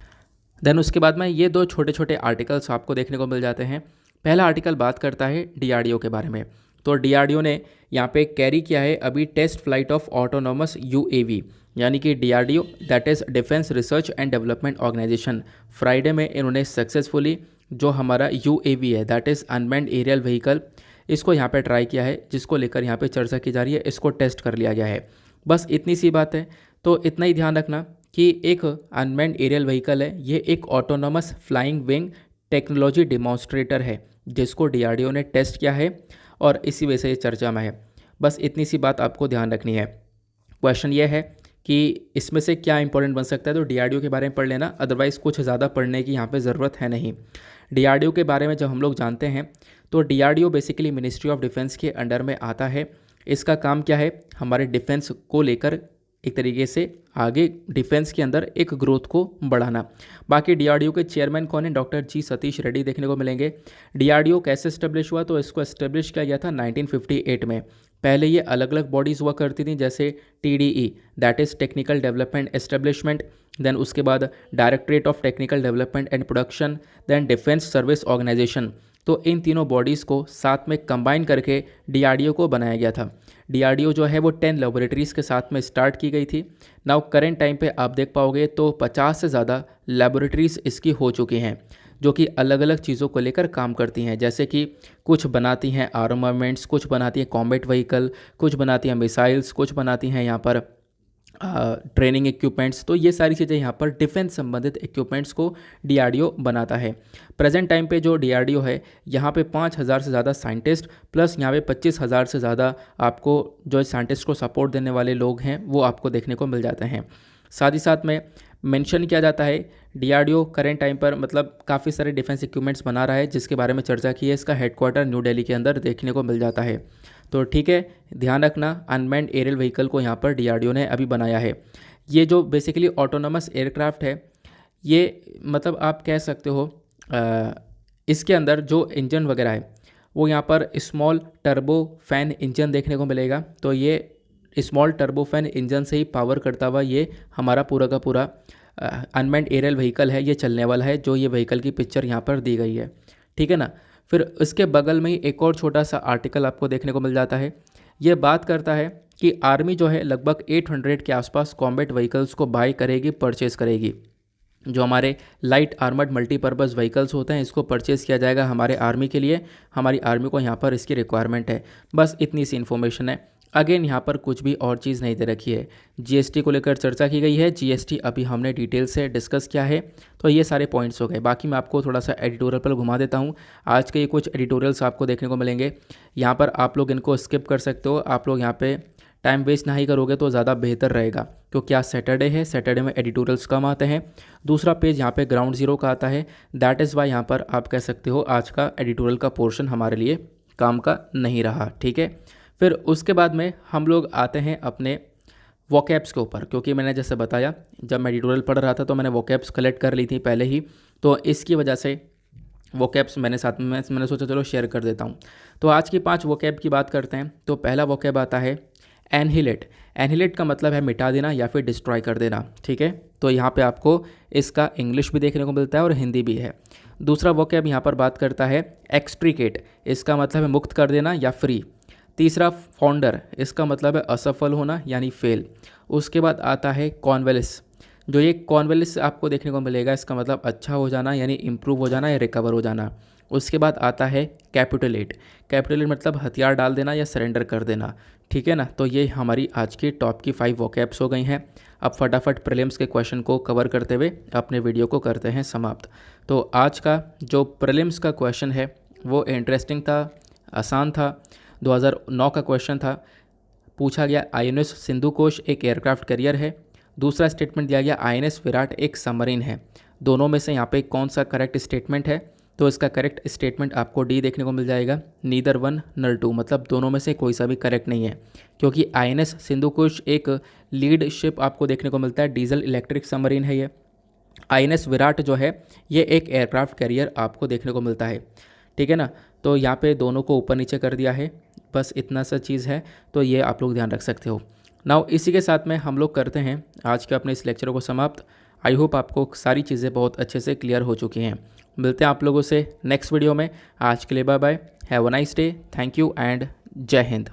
देन उसके बाद में ये 2 छोटे छोटे आर्टिकल्स आपको देखने को मिल जाते हैं। पहला आर्टिकल बात करता है डीआरडीओ के बारे में। तो डीआरडीओ ने यहाँ पे कैरी किया है अभी test flight of autonomous UAV, यानी कि DRDO that is defence research and development organisation. Friday में इन्होंने सक्सेसफुली जो हमारा यूएवी है that is unmanned aerial vehicle, इसको यहाँ पे ट्राई किया है, जिसको लेकर यहाँ पे चर्चा की जा रही है, इसको टेस्ट कर लिया गया है। बस इतनी सी बात है। तो इतना ही ध्यान रखना कि एक अनमैन्ड एरियल व्हीकल है, ये एक autonomous flying wing technology demonstrator है जिसको डीआरडीओ ने टेस्ट किया है और इसी वजह से ये चर्चा में है। बस इतनी सी बात आपको ध्यान रखनी है। क्वेश्चन ये है कि इसमें से क्या इंपॉर्टेंट बन सकता है, तो डीआरडीओ के बारे में पढ़ लेना, अदरवाइज़ कुछ ज़्यादा पढ़ने की यहाँ पे ज़रूरत है नहीं। डीआरडीओ के बारे में जब हम लोग जानते हैं तो DRDO basically ministry of defence के अंडर में आता है। इसका काम क्या है, हमारे डिफेंस को लेकर एक तरीके से आगे डिफेंस के अंदर एक ग्रोथ को बढ़ाना। बाकी डीआरडीओ के चेयरमैन कौन है, डॉक्टर जी सतीश रेड्डी देखने को मिलेंगे। डीआरडीओ कैसे इस्टेब्लिश हुआ, तो इसको इस्टेब्लिश किया गया था 1958 में। पहले ये अलग अलग बॉडीज़ हुआ करती थी, जैसे TDE that is technical development establishment, then उसके बाद directorate of technical development and production, then defence service organisation. तो इन तीनों बॉडीज़ को साथ में कंबाइन करके डीआरडीओ को बनाया गया था। डीआरडीओ जो है वो 10 लेबोरेटरीज़ के साथ में स्टार्ट की गई थी। नाउ करेंट टाइम पे आप देख पाओगे तो 50 से ज़्यादा लेबोरेटरीज़ इसकी हो चुकी हैं, जो कि अलग अलग चीज़ों को लेकर काम करती हैं, जैसे कि कुछ बनाती हैं आर्मामेंट्स, कुछ बनाती हैं कॉम्बैट व्हीकल, कुछ बनाती हैं मिसाइल्स, कुछ बनाती हैं यहाँ पर ट्रेनिंग इक्विपमेंट्स। तो ये सारी चीज़ें यहाँ पर डिफेंस संबंधित इक्विपमेंट्स को डीआरडीओ बनाता है। प्रेजेंट टाइम पे जो डीआरडीओ है यहाँ पे 5000 से ज़्यादा साइंटिस्ट प्लस यहाँ पे 25,000 से ज़्यादा आपको जो साइंटिस्ट को सपोर्ट देने वाले लोग हैं वो आपको देखने को मिल जाते हैं। साथ ही साथ में मेंशन किया जाता है डीआरडीओ करेंट टाइम पर मतलब काफ़ी सारे डिफेंस इक्विपमेंट्स बना रहा है, जिसके बारे में चर्चा की है। इसका हेडक्वार्टर न्यू दिल्ली के अंदर देखने को मिल जाता है। तो ठीक है, ध्यान रखना अनमैन्ड एरियल व्हीकल को यहाँ पर डीआरडीओ ने अभी बनाया है। ये जो बेसिकली ऑटोनोमस एयरक्राफ्ट है, ये मतलब आप कह सकते हो इसके अंदर जो इंजन वगैरह है वो यहाँ पर स्मॉल टर्बो फैन इंजन देखने को मिलेगा। तो ये स्मॉल टर्बो फैन इंजन से ही पावर करता हुआ ये हमारा पूरा का पूरा अनमैन्ड एरियल व्हीकल है, ये चलने वाला है, जो ये व्हीकल की पिक्चर यहाँ पर दी गई है। ठीक है ना। फिर इसके बगल में ही एक और छोटा सा आर्टिकल आपको देखने को मिल जाता है। ये बात करता है कि आर्मी जो है लगभग 800 के आसपास कॉम्बैट व्हीकल्स को बाय करेगी, परचेज़ करेगी। जो हमारे लाइट आर्मर्ड मल्टीपर्पज़ व्हीकल्स होते हैं इसको परचेज़ किया जाएगा हमारे आर्मी के लिए। हमारी आर्मी को यहाँ पर इसकी रिक्वायरमेंट है। बस इतनी सी इन्फॉर्मेशन है। अगेन यहाँ पर कुछ भी और चीज़ नहीं दे रखी है। जीएसटी को लेकर चर्चा की गई है, जीएसटी अभी हमने डिटेल से डिस्कस किया है। तो ये सारे पॉइंट्स हो गए। बाकी मैं आपको थोड़ा सा एडिटोरियल पर घुमा देता हूँ। आज के ये कुछ एडिटोरियल्स आपको देखने को मिलेंगे, यहाँ पर आप लोग इनको स्किप कर सकते हो। आप लोग यहाँ पे टाइम वेस्ट नहीं करोगे तो ज़्यादा बेहतर रहेगा, क्योंकि आज सैटरडे है, सैटरडे में एडिटोरियल्स कम आते हैं। दूसरा पेज यहाँ पे ग्राउंड जीरो का आता है, दैट इज़ वाई यहाँ पर आप कह सकते हो आज का एडिटोरियल का पोर्शन हमारे लिए काम का नहीं रहा। ठीक है। फिर उसके बाद में हम लोग आते हैं अपने वोकैब्स के ऊपर, क्योंकि मैंने जैसे बताया जब मैं एडिटोरियल पढ़ रहा था तो मैंने वोकैब्स कलेक्ट कर ली थी पहले ही, तो इसकी वजह से वोकैब्स मैंने साथ में मैंने सोचा चलो शेयर कर देता हूँ। तो आज की 5 वोकैब की बात करते हैं। तो पहला वोकैब आता है एनहिलेट। एनहिलेट का मतलब है मिटा देना या फिर डिस्ट्रॉय कर देना। ठीक है। तो यहाँ पे आपको इसका इंग्लिश भी देखने को मिलता है और हिंदी भी है। दूसरा वोकैब यहाँ पर बात करता है एक्सट्रीकेट, इसका मतलब है मुक्त कर देना या फ्री। तीसरा फाउंडर, इसका मतलब है असफल होना यानी फेल। उसके बाद आता है कॉन्वेलिस, जो ये कॉन्वेलिस आपको देखने को मिलेगा, इसका मतलब अच्छा हो जाना यानी इम्प्रूव हो जाना या रिकवर हो जाना। उसके बाद आता है कैपिटुलेट। कैपिटुलेट मतलब हथियार डाल देना या सरेंडर कर देना। ठीक है ना। तो ये हमारी आज की टॉप की 5 वोकैब्स हो गई हैं। अब फटाफट प्रीलिम्स के क्वेश्चन को कवर करते हुए अपने वीडियो को करते हैं समाप्त। तो आज का जो प्रीलिम्स का क्वेश्चन है वो इंटरेस्टिंग था, आसान था। 2009 का क्वेश्चन था। पूछा गया आईएनएस सिंधु कोश एक एयरक्राफ्ट कैरियर है। दूसरा स्टेटमेंट दिया गया आईएनएस विराट एक सबमरीन है। दोनों में से यहाँ पे कौन सा करेक्ट स्टेटमेंट है, तो इसका करेक्ट स्टेटमेंट आपको डी देखने को मिल जाएगा, नीदर वन नर टू, मतलब दोनों में से कोई सा भी करेक्ट नहीं है, क्योंकि आईएनएस सिंधु कोश एक लीड शिप आपको देखने को मिलता है, डीजल इलेक्ट्रिक सबमरीन है ये। आईएनएस विराट जो है ये एक एयरक्राफ्ट कैरियर आपको देखने को मिलता है। ठीक है ना। तो यहाँ पे दोनों को ऊपर नीचे कर दिया है, बस इतना सा चीज़ है, तो ये आप लोग ध्यान रख सकते हो। नाउ इसी के साथ में हम लोग करते हैं आज के अपने इस लेक्चर को समाप्त। आई होप आपको सारी चीज़ें बहुत अच्छे से क्लियर हो चुकी हैं। मिलते हैं आप लोगों से नेक्स्ट वीडियो में। आज के लिए bye bye, have a nice day, thank you and जय हिंद।